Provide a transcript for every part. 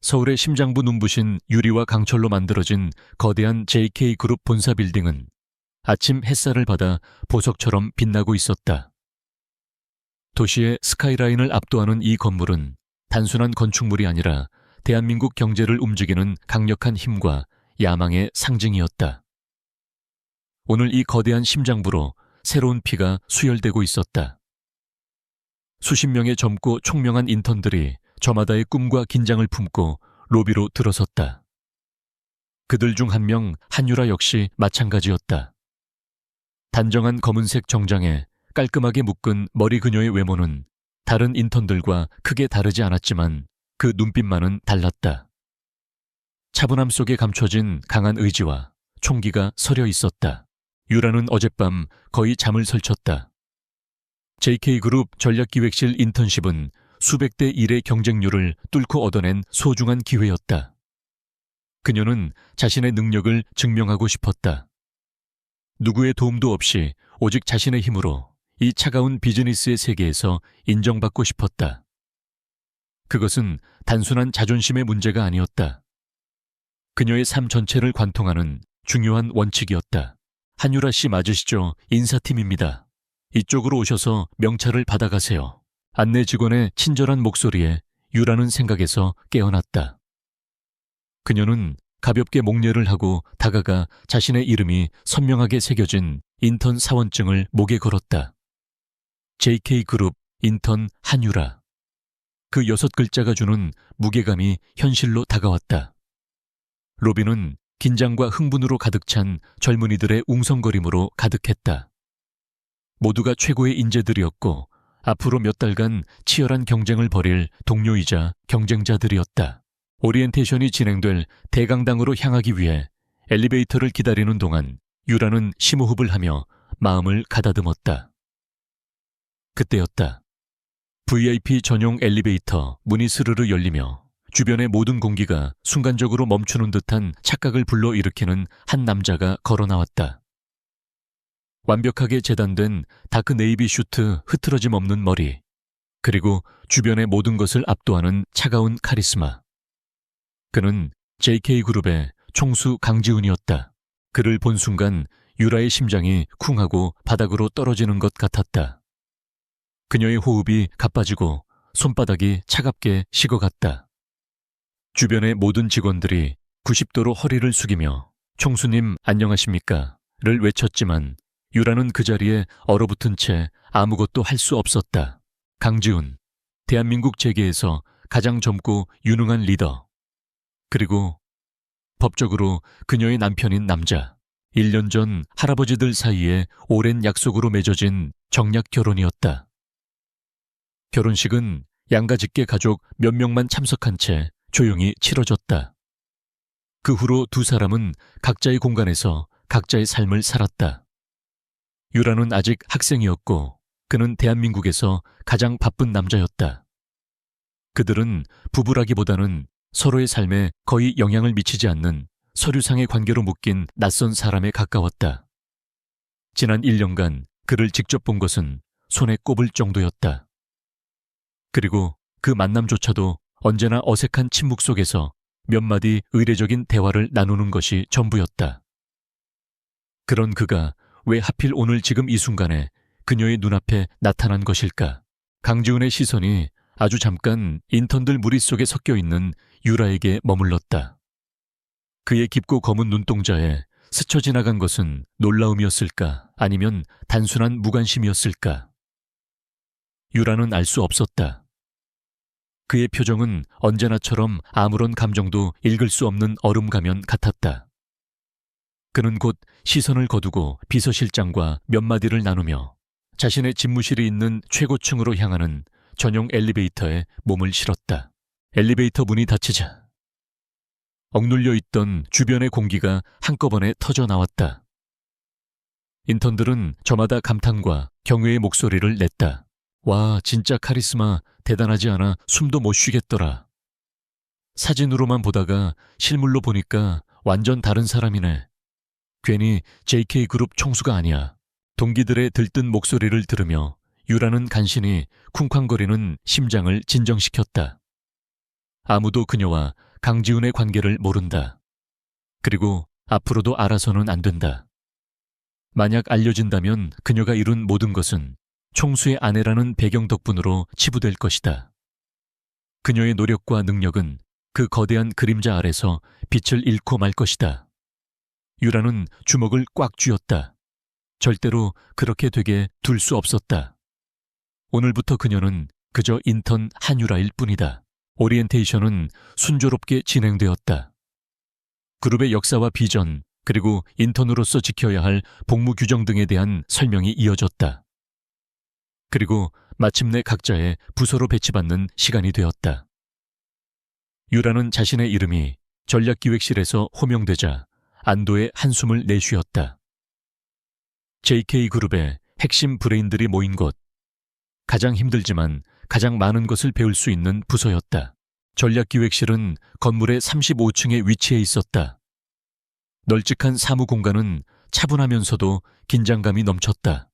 서울의 심장부 눈부신 유리와 강철로 만들어진 거대한 JK그룹 본사 빌딩은 아침 햇살을 받아 보석처럼 빛나고 있었다. 도시의 스카이라인을 압도하는 이 건물은 단순한 건축물이 아니라 대한민국 경제를 움직이는 강력한 힘과 야망의 상징이었다. 오늘 이 거대한 심장부로 새로운 피가 수혈되고 있었다. 수십 명의 젊고 총명한 인턴들이 저마다의 꿈과 긴장을 품고 로비로 들어섰다. 그들 중 한 명 한유라 역시 마찬가지였다. 단정한 검은색 정장에 깔끔하게 묶은 머리 그녀의 외모는 다른 인턴들과 크게 다르지 않았지만 그 눈빛만은 달랐다. 차분함 속에 감춰진 강한 의지와 총기가 서려 있었다. 유라는 어젯밤 거의 잠을 설쳤다. JK그룹 전략기획실 인턴십은 수백 대 1의 경쟁률을 뚫고 얻어낸 소중한 기회였다. 그녀는 자신의 능력을 증명하고 싶었다. 누구의 도움도 없이 오직 자신의 힘으로 이 차가운 비즈니스의 세계에서 인정받고 싶었다. 그것은 단순한 자존심의 문제가 아니었다. 그녀의 삶 전체를 관통하는 중요한 원칙이었다. 한유라 씨 맞으시죠? 인사팀입니다. 이쪽으로 오셔서 명찰을 받아가세요. 안내 직원의 친절한 목소리에 유라는 생각에서 깨어났다. 그녀는 가볍게 목례를 하고 다가가 자신의 이름이 선명하게 새겨진 인턴 사원증을 목에 걸었다. JK그룹 인턴 한유라. 그 6글자가 주는 무게감이 현실로 다가왔다. 로비는 긴장과 흥분으로 가득 찬 젊은이들의 웅성거림으로 가득했다. 모두가 최고의 인재들이었고 앞으로 몇 달간 치열한 경쟁을 벌일 동료이자 경쟁자들이었다. 오리엔테이션이 진행될 대강당으로 향하기 위해 엘리베이터를 기다리는 동안 유라는 심호흡을 하며 마음을 가다듬었다. 그때였다. VIP 전용 엘리베이터 문이 스르르 열리며 주변의 모든 공기가 순간적으로 멈추는 듯한 착각을 불러일으키는 한 남자가 걸어 나왔다. 완벽하게 재단된 다크 네이비 슈트 흐트러짐 없는 머리, 그리고 주변의 모든 것을 압도하는 차가운 카리스마. 그는 JK그룹의 총수 강지훈이었다. 그를 본 순간 유라의 심장이 쿵하고 바닥으로 떨어지는 것 같았다. 그녀의 호흡이 가빠지고 손바닥이 차갑게 식어갔다. 주변의 모든 직원들이 90도로 허리를 숙이며 총수님 안녕하십니까? 를 외쳤지만 유라는 그 자리에 얼어붙은 채 아무것도 할 수 없었다. 강지훈, 대한민국 재계에서 가장 젊고 유능한 리더. 그리고 법적으로 그녀의 남편인 남자. 1년 전 할아버지들 사이에 오랜 약속으로 맺어진 정략 결혼이었다. 결혼식은 양가직계 가족 몇 명만 참석한 채 조용히 치러졌다. 그 후로 두 사람은 각자의 공간에서 각자의 삶을 살았다. 유라는 아직 학생이었고 그는 대한민국에서 가장 바쁜 남자였다. 그들은 부부라기보다는 서로의 삶에 거의 영향을 미치지 않는 서류상의 관계로 묶인 낯선 사람에 가까웠다. 지난 1년간 그를 직접 본 것은 손에 꼽을 정도였다. 그리고 그 만남조차도 언제나 어색한 침묵 속에서 몇 마디 의례적인 대화를 나누는 것이 전부였다. 그런 그가 왜 하필 오늘 지금 이 순간에 그녀의 눈앞에 나타난 것일까? 강지훈의 시선이 아주 잠깐 인턴들 무리 속에 섞여 있는 유라에게 머물렀다. 그의 깊고 검은 눈동자에 스쳐 지나간 것은 놀라움이었을까? 아니면 단순한 무관심이었을까? 유라는 알 수 없었다. 그의 표정은 언제나처럼 아무런 감정도 읽을 수 없는 얼음 가면 같았다. 그는 곧 시선을 거두고 비서실장과 몇 마디를 나누며 자신의 집무실이 있는 최고층으로 향하는 전용 엘리베이터에 몸을 실었다. 엘리베이터 문이 닫히자 억눌려 있던 주변의 공기가 한꺼번에 터져 나왔다. 인턴들은 저마다 감탄과 경외의 목소리를 냈다. 와, 진짜 카리스마 대단하지 않아 숨도 못 쉬겠더라. 사진으로만 보다가 실물로 보니까 완전 다른 사람이네. 괜히 JK그룹 총수가 아니야. 동기들의 들뜬 목소리를 들으며 유라는 간신히 쿵쾅거리는 심장을 진정시켰다. 아무도 그녀와 강지훈의 관계를 모른다. 그리고 앞으로도 알아서는 안 된다. 만약 알려진다면 그녀가 이룬 모든 것은 총수의 아내라는 배경 덕분으로 치부될 것이다. 그녀의 노력과 능력은 그 거대한 그림자 아래서 빛을 잃고 말 것이다. 유라는 주먹을 꽉 쥐었다. 절대로 그렇게 되게 둘 수 없었다. 오늘부터 그녀는 그저 인턴 한유라일 뿐이다. 오리엔테이션은 순조롭게 진행되었다. 그룹의 역사와 비전, 그리고 인턴으로서 지켜야 할 복무 규정 등에 대한 설명이 이어졌다. 그리고 마침내 각자의 부서로 배치받는 시간이 되었다. 유라는 자신의 이름이 전략기획실에서 호명되자 안도의 한숨을 내쉬었다. JK그룹의 핵심 브레인들이 모인 곳. 가장 힘들지만 가장 많은 것을 배울 수 있는 부서였다. 전략기획실은 건물의 35층에 위치해 있었다. 널찍한 사무 공간은 차분하면서도 긴장감이 넘쳤다.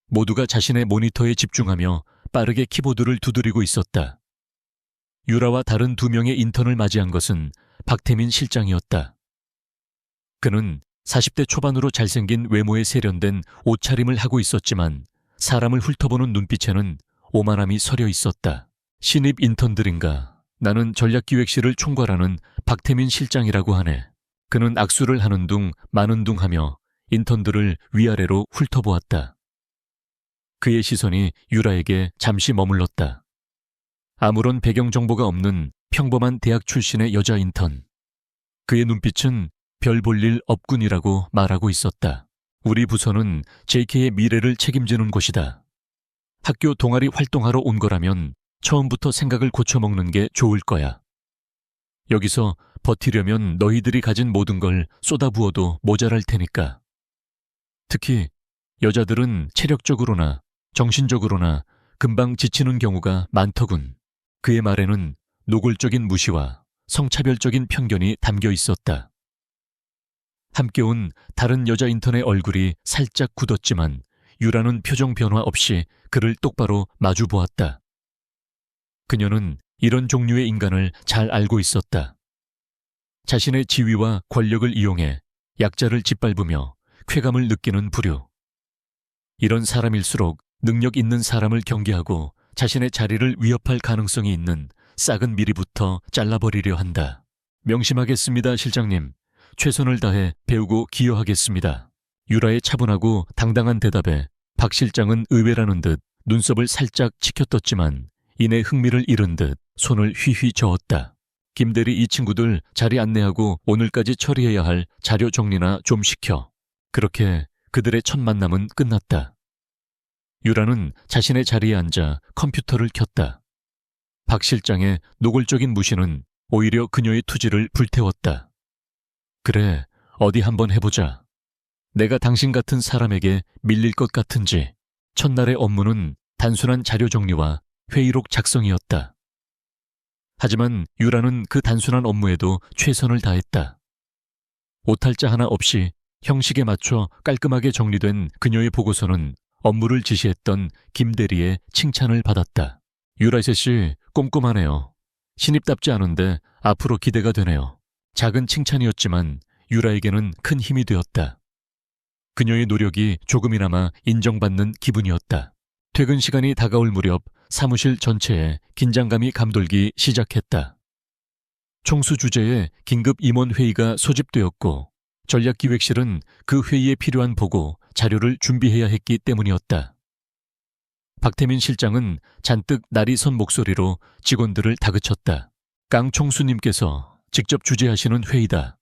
모두가 자신의 모니터에 집중하며 빠르게 키보드를 두드리고 있었다. 유라와 다른 2명의 인턴을 맞이한 것은 박태민 실장이었다. 그는 40대 초반으로 잘생긴 외모에 세련된 옷차림을 하고 있었지만 사람을 훑어보는 눈빛에는 오만함이 서려 있었다. 신입 인턴들인가? 나는 전략기획실을 총괄하는 박태민 실장이라고 하네. 그는 악수를 하는 둥 마는 둥 하며 인턴들을 위아래로 훑어보았다. 그의 시선이 유라에게 잠시 머물렀다. 아무런 배경 정보가 없는 평범한 대학 출신의 여자 인턴. 그의 눈빛은 별 볼 일 없군이라고 말하고 있었다. 우리 부서는 JK의 미래를 책임지는 곳이다. 학교 동아리 활동하러 온 거라면 처음부터 생각을 고쳐먹는 게 좋을 거야. 여기서 버티려면 너희들이 가진 모든 걸 쏟아부어도 모자랄 테니까. 특히 여자들은 체력적으로나 정신적으로나 금방 지치는 경우가 많더군. 그의 말에는 노골적인 무시와 성차별적인 편견이 담겨 있었다. 함께 온 다른 여자 인턴의 얼굴이 살짝 굳었지만 유라는 표정 변화 없이 그를 똑바로 마주 보았다. 그녀는 이런 종류의 인간을 잘 알고 있었다. 자신의 지위와 권력을 이용해 약자를 짓밟으며 쾌감을 느끼는 부류. 이런 사람일수록 능력 있는 사람을 경계하고 자신의 자리를 위협할 가능성이 있는 싹은 미리부터 잘라버리려 한다. 명심하겠습니다, 실장님. 최선을 다해 배우고 기여하겠습니다. 유라의 차분하고 당당한 대답에 박 실장은 의외라는 듯 눈썹을 살짝 치켜떴지만 이내 흥미를 잃은 듯 손을 휘휘 저었다. 김대리 이 친구들 자리 안내하고 오늘까지 처리해야 할 자료 정리나 좀 시켜. 그렇게 그들의 첫 만남은 끝났다. 유라는 자신의 자리에 앉아 컴퓨터를 켰다. 박 실장의 노골적인 무시는 오히려 그녀의 투지를 불태웠다. 그래, 어디 한번 해보자. 내가 당신 같은 사람에게 밀릴 것 같은지. 첫날의 업무는 단순한 자료 정리와 회의록 작성이었다. 하지만 유라는 그 단순한 업무에도 최선을 다했다. 오탈자 하나 없이 형식에 맞춰 깔끔하게 정리된 그녀의 보고서는 업무를 지시했던 김대리의 칭찬을 받았다. 유라세 씨, 꼼꼼하네요. 신입답지 않은데 앞으로 기대가 되네요. 작은 칭찬이었지만 유라에게는 큰 힘이 되었다. 그녀의 노력이 조금이나마 인정받는 기분이었다. 퇴근 시간이 다가올 무렵 사무실 전체에 긴장감이 감돌기 시작했다. 총수 주재의 긴급 임원 회의가 소집되었고 전략기획실은 그 회의에 필요한 보고, 자료를 준비해야 했기 때문이었다. 박태민 실장은 잔뜩 날이 선 목소리로 직원들을 다그쳤다. 강 총수님께서 직접 주재하시는 회의다.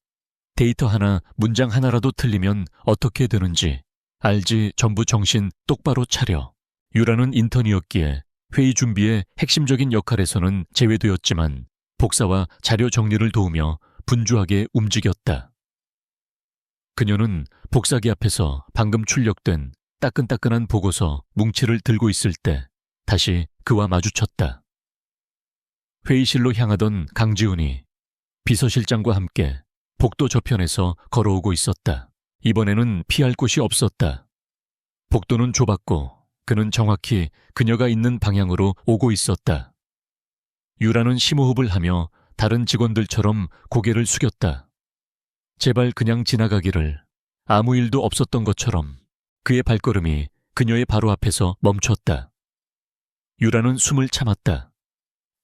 데이터 하나, 문장 하나라도 틀리면 어떻게 되는지 알지. 전부 정신 똑바로 차려. 유라는 인턴이었기에 회의 준비의 핵심적인 역할에서는 제외되었지만 복사와 자료 정리를 도우며 분주하게 움직였다. 그녀는 복사기 앞에서 방금 출력된 따끈따끈한 보고서 뭉치를 들고 있을 때 다시 그와 마주쳤다. 회의실로 향하던 강지훈이 비서실장과 함께 복도 저편에서 걸어오고 있었다. 이번에는 피할 곳이 없었다. 복도는 좁았고 그는 정확히 그녀가 있는 방향으로 오고 있었다. 유라는 심호흡을 하며 다른 직원들처럼 고개를 숙였다. 제발 그냥 지나가기를. 아무 일도 없었던 것처럼. 그의 발걸음이 그녀의 바로 앞에서 멈췄다. 유라는 숨을 참았다.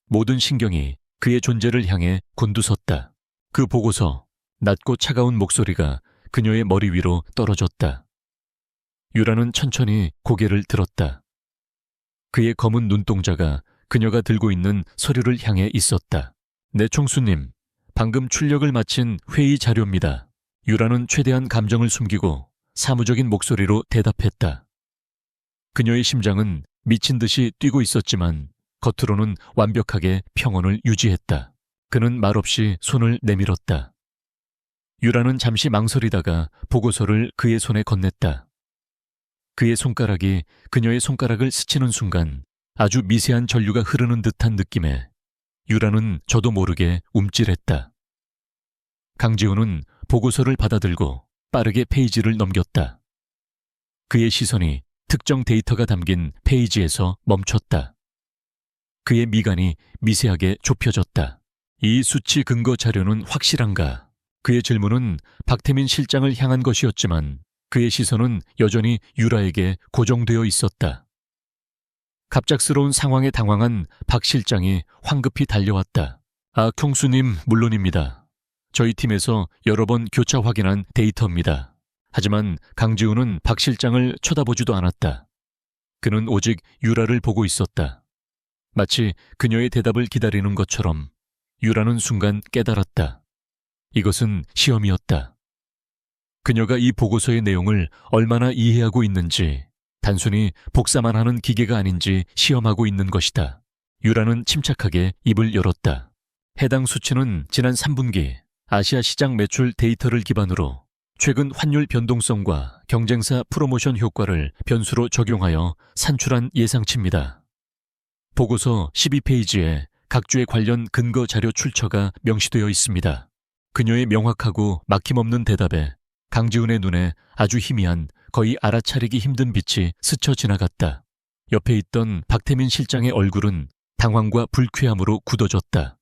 모든 신경이 그의 존재를 향해 곤두섰다. 그 보고서, 낮고 차가운 목소리가 그녀의 머리 위로 떨어졌다. 유라는 천천히 고개를 들었다. 그의 검은 눈동자가 그녀가 들고 있는 서류를 향해 있었다. 네, 총수님. 방금 출력을 마친 회의 자료입니다. 유라는 최대한 감정을 숨기고 사무적인 목소리로 대답했다. 그녀의 심장은 미친 듯이 뛰고 있었지만 겉으로는 완벽하게 평온을 유지했다. 그는 말없이 손을 내밀었다. 유라는 잠시 망설이다가 보고서를 그의 손에 건넸다. 그의 손가락이 그녀의 손가락을 스치는 순간 아주 미세한 전류가 흐르는 듯한 느낌에 유라는 저도 모르게 움찔했다. 강지훈은 보고서를 받아들고 빠르게 페이지를 넘겼다. 그의 시선이 특정 데이터가 담긴 페이지에서 멈췄다. 그의 미간이 미세하게 좁혀졌다. 이 수치 근거 자료는 확실한가? 그의 질문은 박태민 실장을 향한 것이었지만 그의 시선은 여전히 유라에게 고정되어 있었다. 갑작스러운 상황에 당황한 박 실장이 황급히 달려왔다. 아, 총수님, 물론입니다. 저희 팀에서 여러 번 교차 확인한 데이터입니다. 하지만 강지훈은 박 실장을 쳐다보지도 않았다. 그는 오직 유라를 보고 있었다. 마치 그녀의 대답을 기다리는 것처럼 유라는 순간 깨달았다. 이것은 시험이었다. 그녀가 이 보고서의 내용을 얼마나 이해하고 있는지, 단순히 복사만 하는 기계가 아닌지 시험하고 있는 것이다. 유라는 침착하게 입을 열었다. 해당 수치는 지난 3분기 아시아 시장 매출 데이터를 기반으로 최근 환율 변동성과 경쟁사 프로모션 효과를 변수로 적용하여 산출한 예상치입니다. 보고서 12페이지에 각주의 관련 근거 자료 출처가 명시되어 있습니다. 그녀의 명확하고 막힘없는 대답에 강지훈의 눈에 아주 희미한, 거의 알아차리기 힘든 빛이 스쳐 지나갔다. 옆에 있던 박태민 실장의 얼굴은 당황과 불쾌함으로 굳어졌다.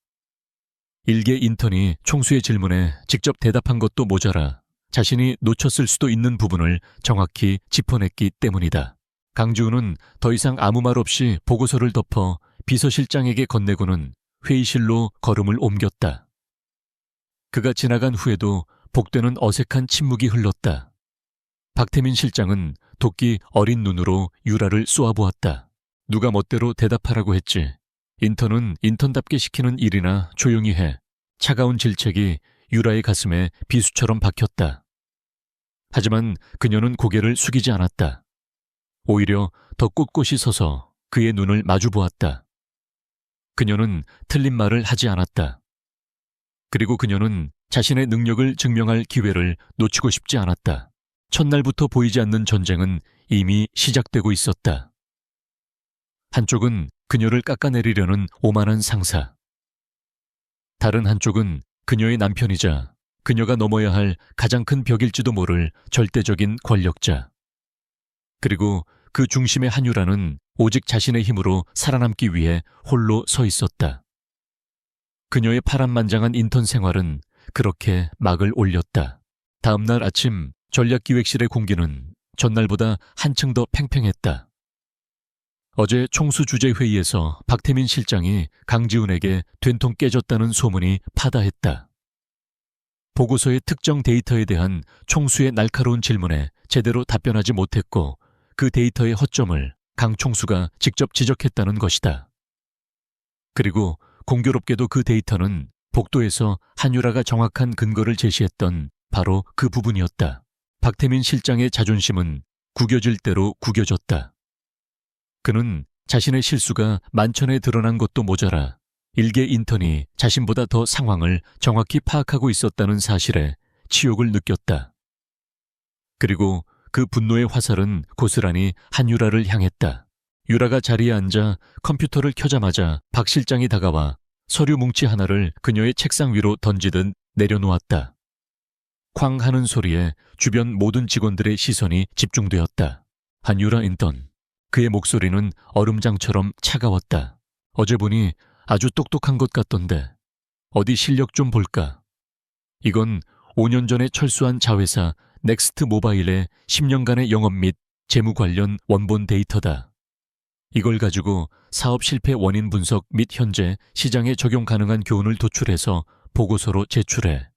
일개 인턴이 총수의 질문에 직접 대답한 것도 모자라 자신이 놓쳤을 수도 있는 부분을 정확히 짚어냈기 때문이다. 강지훈은 더 이상 아무 말 없이 보고서를 덮어 비서실장에게 건네고는 회의실로 걸음을 옮겼다. 그가 지나간 후에도 복되는 어색한 침묵이 흘렀다. 박태민 실장은 도끼 어린 눈으로 유라를 쏘아보았다. 누가 멋대로 대답하라고 했지. 인턴은 인턴답게 시키는 일이나 조용히 해. 차가운 질책이 유라의 가슴에 비수처럼 박혔다. 하지만 그녀는 고개를 숙이지 않았다. 오히려 더 꼿꼿이 서서 그의 눈을 마주 보았다. 그녀는 틀린 말을 하지 않았다. 그리고 그녀는 자신의 능력을 증명할 기회를 놓치고 싶지 않았다. 첫날부터 보이지 않는 전쟁은 이미 시작되고 있었다. 한쪽은 그녀를 깎아내리려는 오만한 상사. 다른 한쪽은 그녀의 남편이자 그녀가 넘어야 할 가장 큰 벽일지도 모를 절대적인 권력자. 그리고 그 중심의 한유라는 오직 자신의 힘으로 살아남기 위해 홀로 서 있었다. 그녀의 파란만장한 인턴 생활은 그렇게 막을 올렸다. 다음 날 아침 전략기획실의 공기는 전날보다 한층 더 팽팽했다. 어제 총수 주재 회의에서 박태민 실장이 강지훈에게 된통 깨졌다는 소문이 파다했다. 보고서의 특정 데이터에 대한 총수의 날카로운 질문에 제대로 답변하지 못했고 그 데이터의 허점을 강 총수가 직접 지적했다는 것이다. 그리고 공교롭게도 그 데이터는 복도에서 한유라가 정확한 근거를 제시했던 바로 그 부분이었다. 박태민 실장의 자존심은 구겨질 대로 구겨졌다. 그는 자신의 실수가 만천에 드러난 것도 모자라 일개 인턴이 자신보다 더 상황을 정확히 파악하고 있었다는 사실에 치욕을 느꼈다. 그리고 그 분노의 화살은 고스란히 한유라를 향했다. 유라가 자리에 앉아 컴퓨터를 켜자마자 박 실장이 다가와 서류 뭉치 하나를 그녀의 책상 위로 던지듯 내려놓았다. 쾅 하는 소리에 주변 모든 직원들의 시선이 집중되었다. 한유라 인턴. 그의 목소리는 얼음장처럼 차가웠다. 어제 보니 아주 똑똑한 것 같던데. 어디 실력 좀 볼까? 이건 5년 전에 철수한 자회사 넥스트 모바일의 10년간의 영업 및 재무 관련 원본 데이터다. 이걸 가지고 사업 실패 원인 분석 및 현재 시장에 적용 가능한 교훈을 도출해서 보고서로 제출해.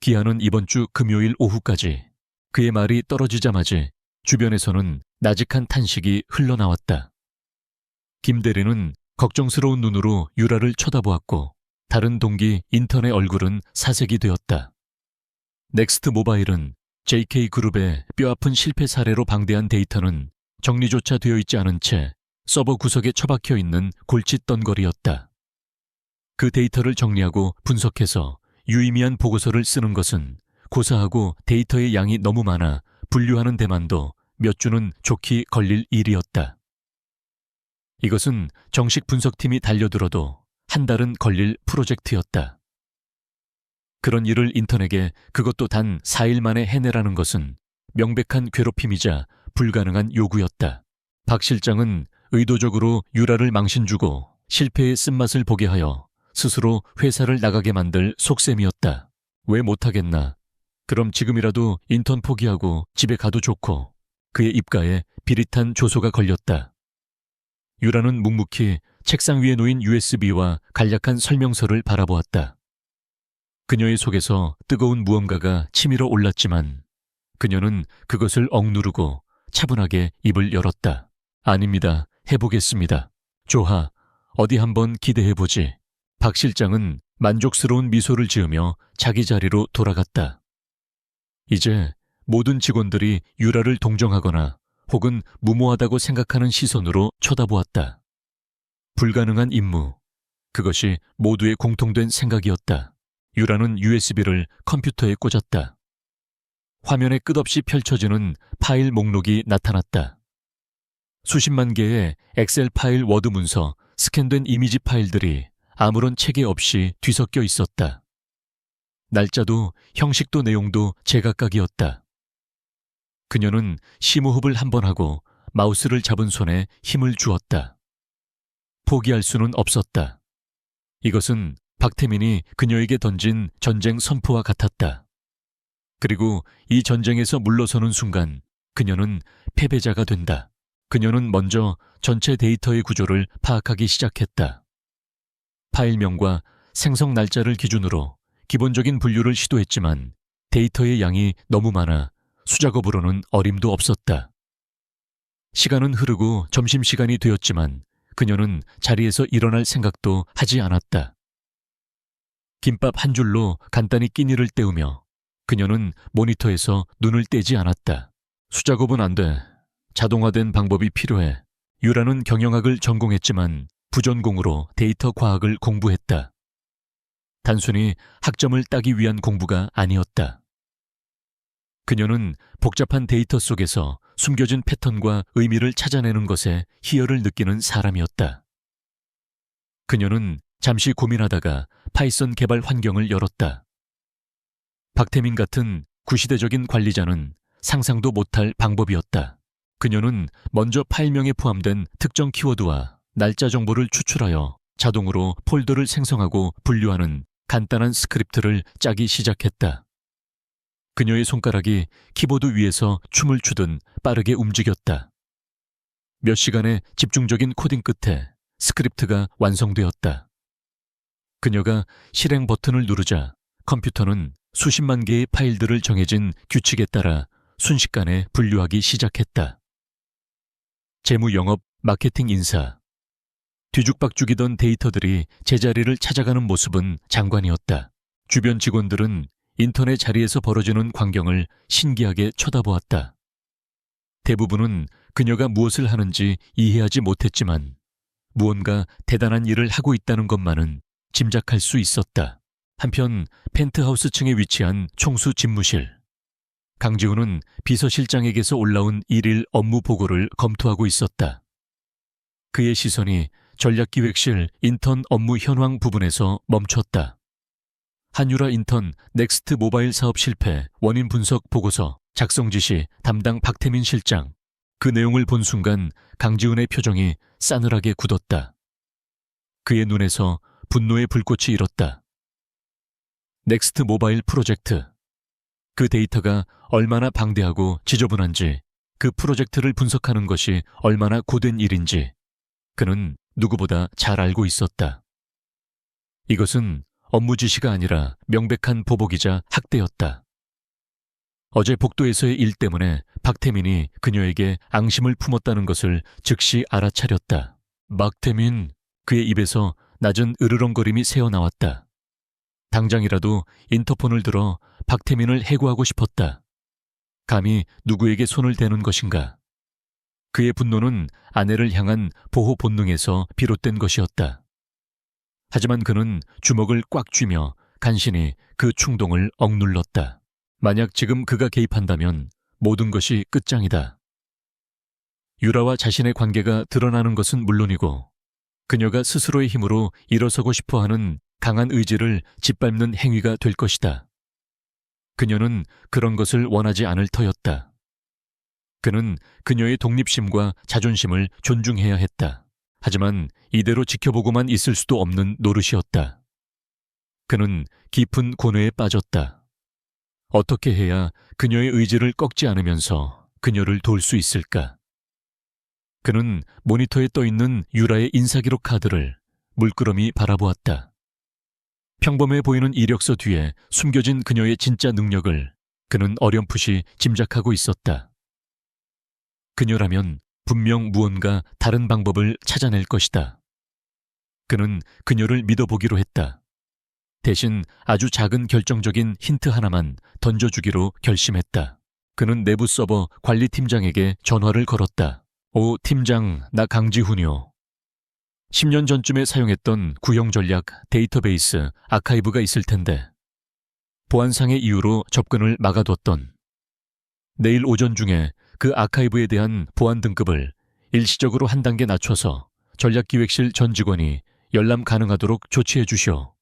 기한은 이번 주 금요일 오후까지. 그의 말이 떨어지자마자 주변에서는 나직한 탄식이 흘러나왔다. 김 대리는 걱정스러운 눈으로 유라를 쳐다보았고 다른 동기 인턴의 얼굴은 사색이 되었다. 넥스트 모바일은 JK그룹의 뼈아픈 실패 사례로 방대한 데이터는 정리조차 되어 있지 않은 채 서버 구석에 처박혀 있는 골칫덩거리였다. 그 데이터를 정리하고 분석해서 유의미한 보고서를 쓰는 것은 고사하고 데이터의 양이 너무 많아 분류하는 데만도 몇 주는 좋게 걸릴 일이었다. 이것은 정식 분석팀이 달려들어도 한 달은 걸릴 프로젝트였다. 그런 일을 인턴에게 그것도 단 4일 만에 해내라는 것은 명백한 괴롭힘이자 불가능한 요구였다. 박 실장은 의도적으로 유라를 망신주고 실패의 쓴맛을 보게 하여 스스로 회사를 나가게 만들 속셈이었다. 왜 못하겠나? 그럼 지금이라도 인턴 포기하고 집에 가도 좋고. 그의 입가에 비릿한 조소가 걸렸다. 유라는 묵묵히 책상 위에 놓인 USB와 간략한 설명서를 바라보았다. 그녀의 속에서 뜨거운 무언가가 치밀어 올랐지만 그녀는 그것을 억누르고 차분하게 입을 열었다. 아닙니다. 해보겠습니다. 좋아. 어디 한번 기대해보지. 박 실장은 만족스러운 미소를 지으며 자기 자리로 돌아갔다. 이제 모든 직원들이 유라를 동정하거나 혹은 무모하다고 생각하는 시선으로 쳐다보았다. 불가능한 임무. 그것이 모두의 공통된 생각이었다. 유라는 USB를 컴퓨터에 꽂았다. 화면에 끝없이 펼쳐지는 파일 목록이 나타났다. 수십만 개의 엑셀 파일 워드 문서, 스캔된 이미지 파일들이 아무런 체계 없이 뒤섞여 있었다. 날짜도 형식도 내용도 제각각이었다. 그녀는 심호흡을 한 번 하고 마우스를 잡은 손에 힘을 주었다. 포기할 수는 없었다. 이것은 박태민이 그녀에게 던진 전쟁 선포와 같았다. 그리고 이 전쟁에서 물러서는 순간 그녀는 패배자가 된다. 그녀는 먼저 전체 데이터의 구조를 파악하기 시작했다. 파일명과 생성 날짜를 기준으로 기본적인 분류를 시도했지만 데이터의 양이 너무 많아 수작업으로는 어림도 없었다. 시간은 흐르고 점심시간이 되었지만 그녀는 자리에서 일어날 생각도 하지 않았다. 김밥 한 줄로 간단히 끼니를 때우며 그녀는 모니터에서 눈을 떼지 않았다. 수작업은 안 돼. 자동화된 방법이 필요해. 유라는 경영학을 전공했지만 부전공으로 데이터 과학을 공부했다. 단순히 학점을 따기 위한 공부가 아니었다. 그녀는 복잡한 데이터 속에서 숨겨진 패턴과 의미를 찾아내는 것에 희열을 느끼는 사람이었다. 그녀는 잠시 고민하다가 파이썬 개발 환경을 열었다. 박태민 같은 구시대적인 관리자는 상상도 못할 방법이었다. 그녀는 먼저 파일명에 포함된 특정 키워드와 날짜 정보를 추출하여 자동으로 폴더를 생성하고 분류하는 간단한 스크립트를 짜기 시작했다. 그녀의 손가락이 키보드 위에서 춤을 추듯 빠르게 움직였다. 몇 시간의 집중적인 코딩 끝에 스크립트가 완성되었다. 그녀가 실행 버튼을 누르자 컴퓨터는 수십만 개의 파일들을 정해진 규칙에 따라 순식간에 분류하기 시작했다. 재무 영업, 마케팅 인사. 뒤죽박죽이던 데이터들이 제자리를 찾아가는 모습은 장관이었다. 주변 직원들은 인터넷 자리에서 벌어지는 광경을 신기하게 쳐다보았다. 대부분은 그녀가 무엇을 하는지 이해하지 못했지만 무언가 대단한 일을 하고 있다는 것만은 짐작할 수 있었다. 한편 펜트하우스층에 위치한 총수 집무실. 강지훈은 비서실장에게서 올라온 일일 업무 보고를 검토하고 있었다. 그의 시선이 전략기획실 인턴 업무 현황 부분에서 멈췄다. 한유라 인턴 넥스트 모바일 사업 실패 원인 분석 보고서 작성 지시 담당 박태민 실장. 그 내용을 본 순간 강지훈의 표정이 싸늘하게 굳었다. 그의 눈에서 분노의 불꽃이 일었다. 넥스트 모바일 프로젝트. 그 데이터가 얼마나 방대하고 지저분한지, 그 프로젝트를 분석하는 것이 얼마나 고된 일인지 그는 누구보다 잘 알고 있었다. 이것은 업무 지시가 아니라 명백한 보복이자 학대였다. 어제 복도에서의 일 때문에 박태민이 그녀에게 앙심을 품었다는 것을 즉시 알아차렸다. 박태민, 그의 입에서 낮은 으르렁거림이 새어나왔다. 당장이라도 인터폰을 들어 박태민을 해고하고 싶었다. 감히 누구에게 손을 대는 것인가? 그의 분노는 아내를 향한 보호 본능에서 비롯된 것이었다. 하지만 그는 주먹을 꽉 쥐며 간신히 그 충동을 억눌렀다. 만약 지금 그가 개입한다면 모든 것이 끝장이다. 유라와 자신의 관계가 드러나는 것은 물론이고 그녀가 스스로의 힘으로 일어서고 싶어하는 강한 의지를 짓밟는 행위가 될 것이다. 그녀는 그런 것을 원하지 않을 터였다. 그는 그녀의 독립심과 자존심을 존중해야 했다. 하지만 이대로 지켜보고만 있을 수도 없는 노릇이었다. 그는 깊은 고뇌에 빠졌다. 어떻게 해야 그녀의 의지를 꺾지 않으면서 그녀를 도울 수 있을까? 그는 모니터에 떠있는 유라의 인사기록 카드를 물끄러미 바라보았다. 평범해 보이는 이력서 뒤에 숨겨진 그녀의 진짜 능력을 그는 어렴풋이 짐작하고 있었다. 그녀라면 분명 무언가 다른 방법을 찾아낼 것이다. 그는 그녀를 믿어보기로 했다. 대신 아주 작은 결정적인 힌트 하나만 던져주기로 결심했다. 그는 내부 서버 관리팀장에게 전화를 걸었다. 오, 팀장, 나 강지훈이요. 10년 전쯤에 사용했던 구형 전략 데이터베이스 아카이브가 있을 텐데 보안상의 이유로 접근을 막아뒀던 내일 오전 중에 그 아카이브에 대한 보안 등급을 일시적으로 한 단계 낮춰서 전략기획실 전 직원이 열람 가능하도록 조치해 주시오.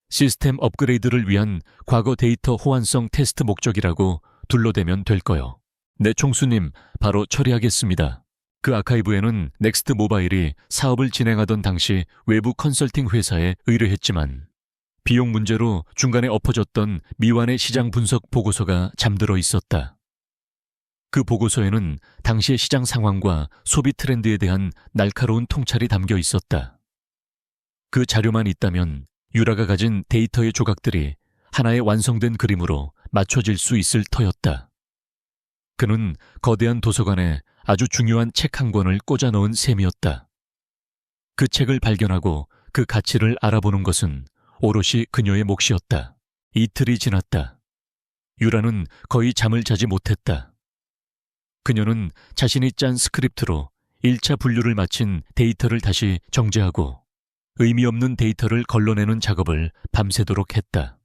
시스템 업그레이드를 위한 과거 데이터 호환성 테스트 목적이라고 둘러대면 될 거요. 네, 총수님, 바로 처리하겠습니다. 그 아카이브에는 넥스트 모바일이 사업을 진행하던 당시 외부 컨설팅 회사에 의뢰했지만 비용 문제로 중간에 엎어졌던 미완의 시장 분석 보고서가 잠들어 있었다. 그 보고서에는 당시의 시장 상황과 소비 트렌드에 대한 날카로운 통찰이 담겨 있었다. 그 자료만 있다면 유라가 가진 데이터의 조각들이 하나의 완성된 그림으로 맞춰질 수 있을 터였다. 그는 거대한 도서관에 아주 중요한 책 한 권을 꽂아 넣은 셈이었다. 그 책을 발견하고 그 가치를 알아보는 것은 오롯이 그녀의 몫이었다. 이틀이 지났다. 유라는 거의 잠을 자지 못했다. 그녀는 자신이 짠 스크립트로 1차 분류를 마친 데이터를 다시 정제하고 의미 없는 데이터를 걸러내는 작업을 밤새도록 했다.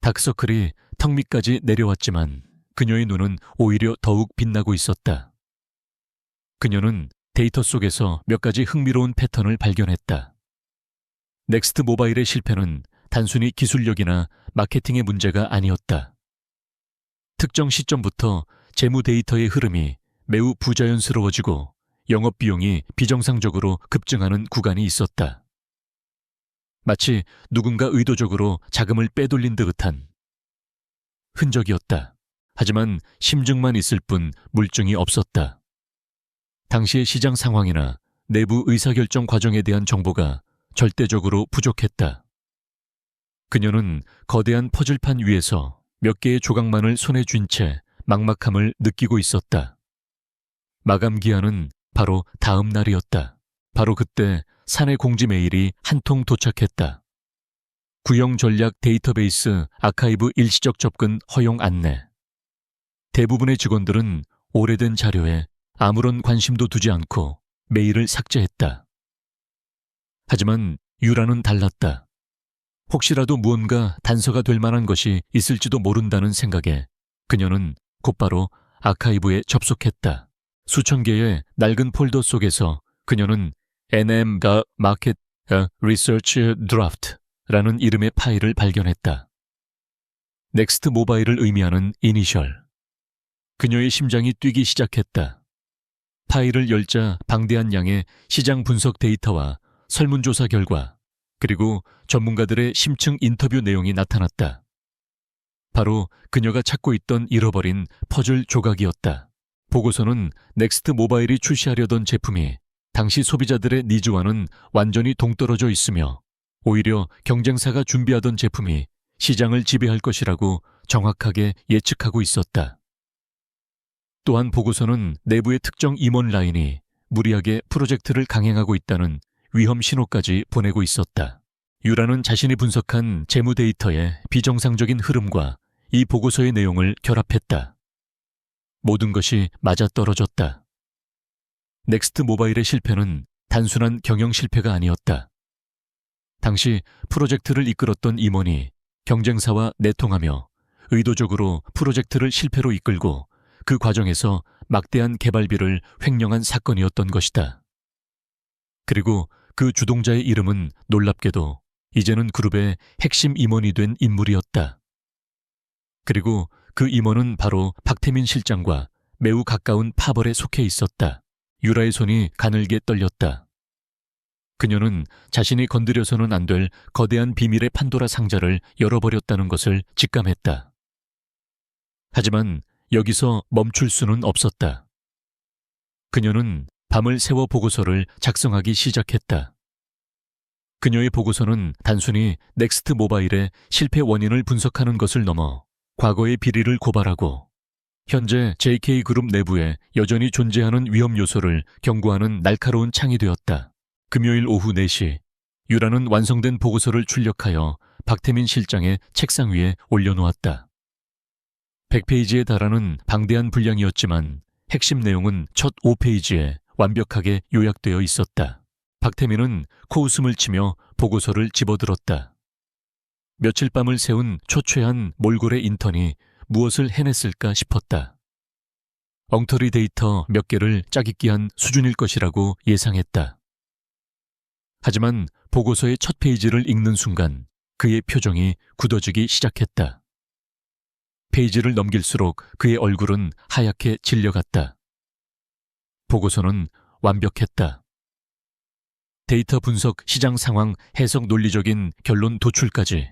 다크서클이 턱 밑까지 내려왔지만 그녀의 눈은 오히려 더욱 빛나고 있었다. 그녀는 데이터 속에서 몇 가지 흥미로운 패턴을 발견했다. 넥스트 모바일의 실패는 단순히 기술력이나 마케팅의 문제가 아니었다. 특정 시점부터 재무 데이터의 흐름이 매우 부자연스러워지고 영업 비용이 비정상적으로 급증하는 구간이 있었다. 마치 누군가 의도적으로 자금을 빼돌린 듯한 흔적이었다. 하지만 심증만 있을 뿐 물증이 없었다. 당시의 시장 상황이나 내부 의사결정 과정에 대한 정보가 절대적으로 부족했다. 그녀는 거대한 퍼즐판 위에서 몇 개의 조각만을 손에 쥔 채 막막함을 느끼고 있었다. 마감 기한은 바로 다음 날이었다. 바로 그때 사내 공지 메일이 한 통 도착했다. 구형 전략 데이터베이스 아카이브 일시적 접근 허용 안내. 대부분의 직원들은 오래된 자료에 아무런 관심도 두지 않고 메일을 삭제했다. 하지만 유라는 달랐다. 혹시라도 무언가 단서가 될 만한 것이 있을지도 모른다는 생각에 그녀는 곧바로 아카이브에 접속했다. 수천 개의 낡은 폴더 속에서 그녀는 NM The Market Research Draft라는 이름의 파일을 발견했다. 넥스트 모바일을 의미하는 이니셜. 그녀의 심장이 뛰기 시작했다. 파일을 열자 방대한 양의 시장 분석 데이터와 설문조사 결과, 그리고 전문가들의 심층 인터뷰 내용이 나타났다. 바로 그녀가 찾고 있던 잃어버린 퍼즐 조각이었다. 보고서는 넥스트 모바일이 출시하려던 제품이 당시 소비자들의 니즈와는 완전히 동떨어져 있으며 오히려 경쟁사가 준비하던 제품이 시장을 지배할 것이라고 정확하게 예측하고 있었다. 또한 보고서는 내부의 특정 임원 라인이 무리하게 프로젝트를 강행하고 있다는 위험 신호까지 보내고 있었다. 유라는 자신이 분석한 재무 데이터의 비정상적인 흐름과 이 보고서의 내용을 결합했다. 모든 것이 맞아떨어졌다. 넥스트 모바일의 실패는 단순한 경영 실패가 아니었다. 당시 프로젝트를 이끌었던 임원이 경쟁사와 내통하며 의도적으로 프로젝트를 실패로 이끌고 그 과정에서 막대한 개발비를 횡령한 사건이었던 것이다. 그리고 그 주동자의 이름은 놀랍게도 이제는 그룹의 핵심 임원이 된 인물이었다. 그리고 그 임원은 바로 박태민 실장과 매우 가까운 파벌에 속해 있었다. 유라의 손이 가늘게 떨렸다. 그녀는 자신이 건드려서는 안 될 거대한 비밀의 판도라 상자를 열어버렸다는 것을 직감했다. 하지만 여기서 멈출 수는 없었다. 그녀는 밤을 새워 보고서를 작성하기 시작했다. 그녀의 보고서는 단순히 넥스트 모바일의 실패 원인을 분석하는 것을 넘어 과거의 비리를 고발하고 현재 JK그룹 내부에 여전히 존재하는 위험 요소를 경고하는 날카로운 창이 되었다. 금요일 오후 4시, 유라는 완성된 보고서를 출력하여 박태민 실장의 책상 위에 올려놓았다. 100페이지에 달하는 방대한 분량이었지만 핵심 내용은 첫 5페이지에 완벽하게 요약되어 있었다. 박태민은 코웃음을 치며 보고서를 집어들었다. 며칠 밤을 새운 초췌한 몰골의 인턴이 무엇을 해냈을까 싶었다. 엉터리 데이터 몇 개를 짜깁기한 수준일 것이라고 예상했다. 하지만 보고서의 첫 페이지를 읽는 순간 그의 표정이 굳어지기 시작했다. 페이지를 넘길수록 그의 얼굴은 하얗게 질려갔다. 보고서는 완벽했다. 데이터 분석, 시장 상황, 해석 논리적인 결론 도출까지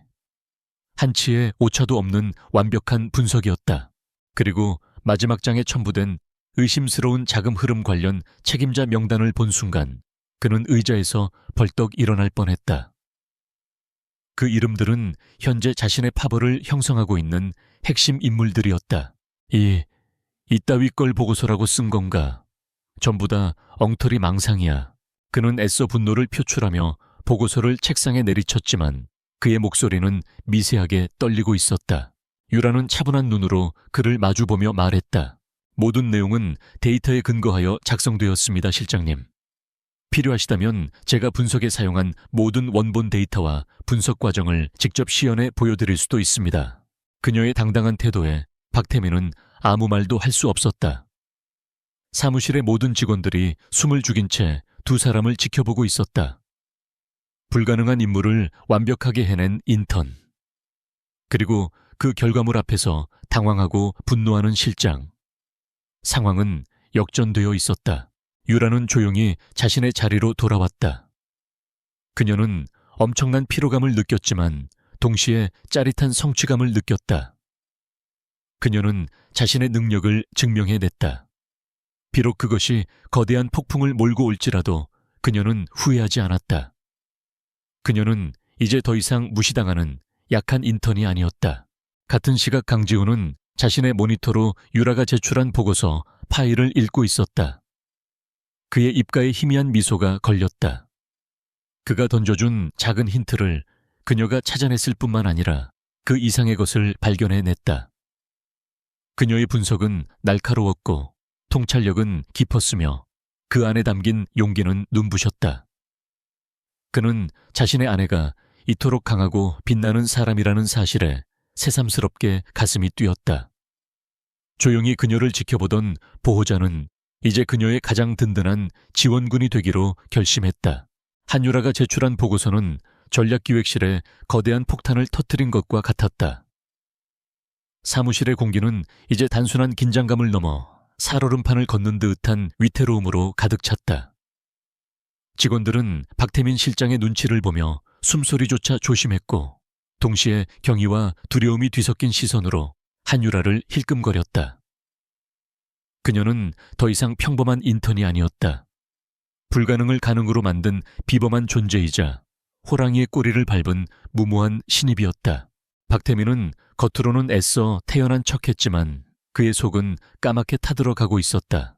한치의 오차도 없는 완벽한 분석이었다. 그리고 마지막 장에 첨부된 의심스러운 자금 흐름 관련 책임자 명단을 본 순간 그는 의자에서 벌떡 일어날 뻔했다. 그 이름들은 현재 자신의 파벌을 형성하고 있는 핵심 인물들이었다. 이따위 걸 보고서라고 쓴 건가? 전부 다 엉터리 망상이야. 그는 애써 분노를 표출하며 보고서를 책상에 내리쳤지만 그의 목소리는 미세하게 떨리고 있었다. 유라는 차분한 눈으로 그를 마주보며 말했다. 모든 내용은 데이터에 근거하여 작성되었습니다, 실장님. 필요하시다면 제가 분석에 사용한 모든 원본 데이터와 분석 과정을 직접 시연해 보여드릴 수도 있습니다. 그녀의 당당한 태도에 박태민은 아무 말도 할 수 없었다. 사무실의 모든 직원들이 숨을 죽인 채 두 사람을 지켜보고 있었다. 불가능한 임무를 완벽하게 해낸 인턴. 그리고 그 결과물 앞에서 당황하고 분노하는 실장. 상황은 역전되어 있었다. 유라는 조용히 자신의 자리로 돌아왔다. 그녀는 엄청난 피로감을 느꼈지만 동시에 짜릿한 성취감을 느꼈다. 그녀는 자신의 능력을 증명해냈다. 비록 그것이 거대한 폭풍을 몰고 올지라도 그녀는 후회하지 않았다. 그녀는 이제 더 이상 무시당하는 약한 인턴이 아니었다. 같은 시각 강지훈은 자신의 모니터로 유라가 제출한 보고서 파일을 읽고 있었다. 그의 입가에 희미한 미소가 걸렸다. 그가 던져준 작은 힌트를 그녀가 찾아냈을 뿐만 아니라 그 이상의 것을 발견해냈다. 그녀의 분석은 날카로웠고 통찰력은 깊었으며 그 안에 담긴 용기는 눈부셨다. 그는 자신의 아내가 이토록 강하고 빛나는 사람이라는 사실에 새삼스럽게 가슴이 뛰었다. 조용히 그녀를 지켜보던 보호자는 이제 그녀의 가장 든든한 지원군이 되기로 결심했다. 한유라가 제출한 보고서는 전략기획실에 거대한 폭탄을 터뜨린 것과 같았다. 사무실의 공기는 이제 단순한 긴장감을 넘어 살얼음판을 걷는 듯한 위태로움으로 가득 찼다. 직원들은 박태민 실장의 눈치를 보며 숨소리조차 조심했고 동시에 경의와 두려움이 뒤섞인 시선으로 한유라를 힐끔거렸다. 그녀는 더 이상 평범한 인턴이 아니었다. 불가능을 가능으로 만든 비범한 존재이자 호랑이의 꼬리를 밟은 무모한 신입이었다. 박태민은 겉으로는 애써 태연한 척했지만 그의 속은 까맣게 타들어가고 있었다.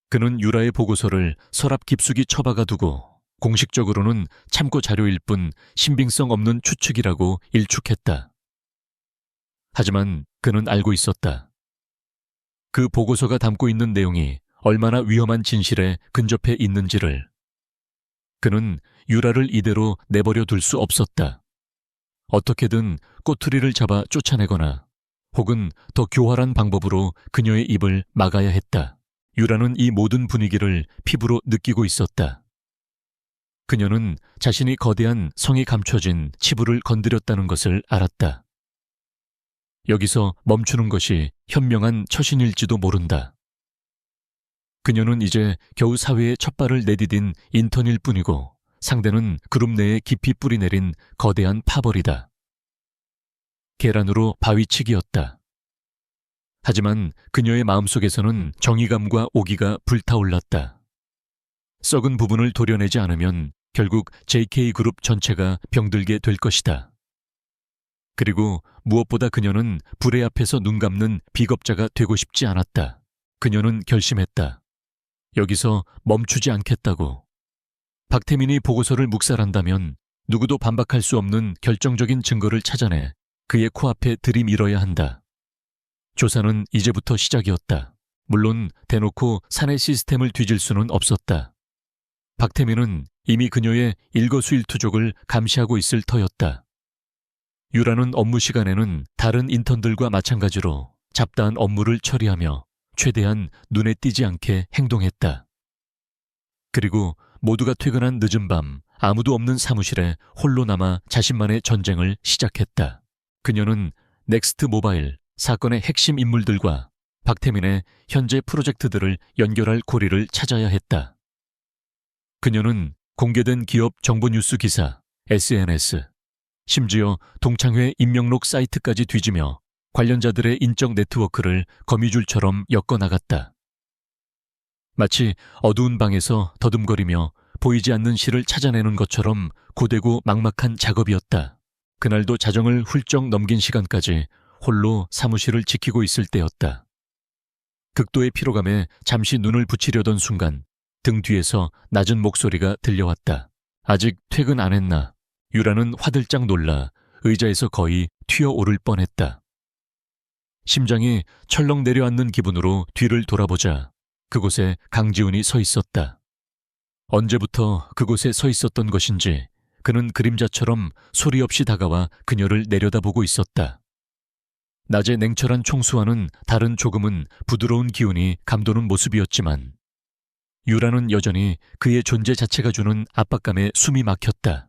그는 유라의 보고서를 서랍 깊숙이 처박아 두고 공식적으로는 참고 자료일 뿐 신빙성 없는 추측이라고 일축했다. 하지만 그는 알고 있었다. 그 보고서가 담고 있는 내용이 얼마나 위험한 진실에 근접해 있는지를. 그는 유라를 이대로 내버려 둘 수 없었다. 어떻게든 꼬투리를 잡아 쫓아내거나 혹은 더 교활한 방법으로 그녀의 입을 막아야 했다. 유라는 이 모든 분위기를 피부로 느끼고 있었다. 그녀는 자신이 거대한 성이 감춰진 치부를 건드렸다는 것을 알았다. 여기서 멈추는 것이 현명한 처신일지도 모른다. 그녀는 이제 겨우 사회에 첫 발을 내디딘 인턴일 뿐이고 상대는 그룹 내에 깊이 뿌리내린 거대한 파벌이다. 계란으로 바위치기였다. 하지만 그녀의 마음속에서는 정의감과 오기가 불타올랐다. 썩은 부분을 도려내지 않으면 결국 JK그룹 전체가 병들게 될 것이다. 그리고 무엇보다 그녀는 불의 앞에서 눈 감는 비겁자가 되고 싶지 않았다. 그녀는 결심했다. 여기서 멈추지 않겠다고. 박태민이 보고서를 묵살한다면 누구도 반박할 수 없는 결정적인 증거를 찾아내 그의 코앞에 들이밀어야 한다. 조사는 이제부터 시작이었다. 물론 대놓고 사내 시스템을 뒤질 수는 없었다. 박태민은 이미 그녀의 일거수일투족을 감시하고 있을 터였다. 유라는 업무 시간에는 다른 인턴들과 마찬가지로 잡다한 업무를 처리하며 최대한 눈에 띄지 않게 행동했다. 그리고 모두가 퇴근한 늦은 밤 아무도 없는 사무실에 홀로 남아 자신만의 전쟁을 시작했다. 그녀는 넥스트 모바일 사건의 핵심 인물들과 박태민의 현재 프로젝트들을 연결할 고리를 찾아야 했다. 그녀는 공개된 기업 정보 뉴스 기사, SNS, 심지어 동창회 임명록 사이트까지 뒤지며 관련자들의 인적 네트워크를 거미줄처럼 엮어나갔다. 마치 어두운 방에서 더듬거리며 보이지 않는 실을 찾아내는 것처럼 고되고 막막한 작업이었다. 그날도 자정을 훌쩍 넘긴 시간까지 홀로 사무실을 지키고 있을 때였다. 극도의 피로감에 잠시 눈을 붙이려던 순간 등 뒤에서 낮은 목소리가 들려왔다. 아직 퇴근 안 했나? 유라는 화들짝 놀라 의자에서 거의 튀어오를 뻔했다. 심장이 철렁 내려앉는 기분으로 뒤를 돌아보자 그곳에 강지훈이 서 있었다. 언제부터 그곳에 서 있었던 것인지 그는 그림자처럼 소리 없이 다가와 그녀를 내려다보고 있었다. 낮의 냉철한 총수와는 다른 조금은 부드러운 기운이 감도는 모습이었지만 유라는 여전히 그의 존재 자체가 주는 압박감에 숨이 막혔다.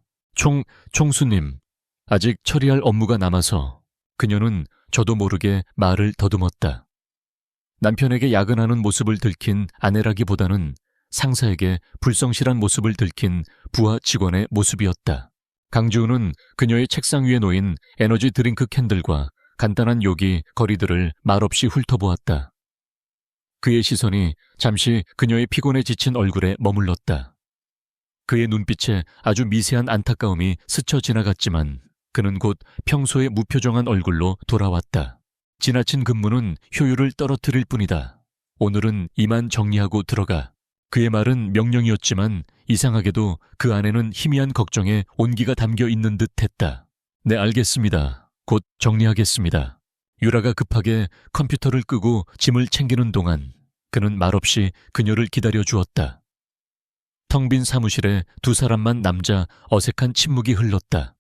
총수님, 아직 처리할 업무가 남아서. 그녀는 저도 모르게 말을 더듬었다. 남편에게 야근하는 모습을 들킨 아내라기보다는 상사에게 불성실한 모습을 들킨 부하 직원의 모습이었다. 강지훈은 그녀의 책상 위에 놓인 에너지 드링크 캔들과 간단한 요기, 거리들을 말없이 훑어보았다. 그의 시선이 잠시 그녀의 피곤에 지친 얼굴에 머물렀다. 그의 눈빛에 아주 미세한 안타까움이 스쳐 지나갔지만 그는 곧 평소의 무표정한 얼굴로 돌아왔다. 지나친 근무는 효율을 떨어뜨릴 뿐이다. 오늘은 이만 정리하고 들어가. 그의 말은 명령이었지만 이상하게도 그 안에는 희미한 걱정에 온기가 담겨 있는 듯 했다. 네, 알겠습니다. 곧 정리하겠습니다. 유라가 급하게 컴퓨터를 끄고 짐을 챙기는 동안 그는 말없이 그녀를 기다려 주었다. 텅 빈 사무실에 두 사람만 남자 어색한 침묵이 흘렀다.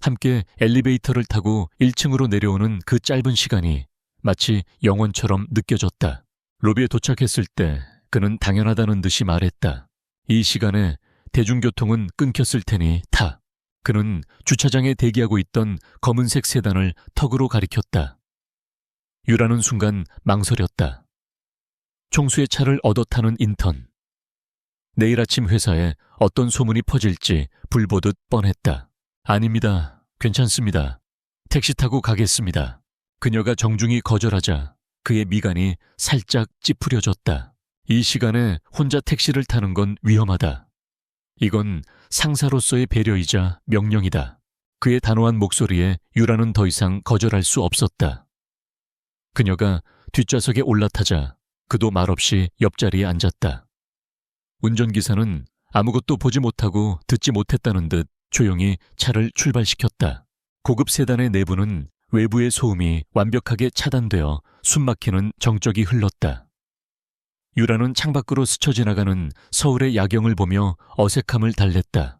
함께 엘리베이터를 타고 1층으로 내려오는 그 짧은 시간이 마치 영원처럼 느껴졌다. 로비에 도착했을 때 그는 당연하다는 듯이 말했다. 이 시간에 대중교통은 끊겼을 테니 타. 그는 주차장에 대기하고 있던 검은색 세단을 턱으로 가리켰다. 유라는 순간 망설였다. 총수의 차를 얻어 타는 인턴. 내일 아침 회사에 어떤 소문이 퍼질지 불보듯 뻔했다. 아닙니다. 괜찮습니다. 택시 타고 가겠습니다. 그녀가 정중히 거절하자 그의 미간이 살짝 찌푸려졌다. 이 시간에 혼자 택시를 타는 건 위험하다. 이건 상사로서의 배려이자 명령이다. 그의 단호한 목소리에 유라는 더 이상 거절할 수 없었다. 그녀가 뒷좌석에 올라타자 그도 말없이 옆자리에 앉았다. 운전기사는 아무것도 보지 못하고 듣지 못했다는 듯 조용히 차를 출발시켰다. 고급 세단의 내부는 외부의 소음이 완벽하게 차단되어 숨막히는 정적이 흘렀다. 유라는 창밖으로 스쳐 지나가는 서울의 야경을 보며 어색함을 달랬다.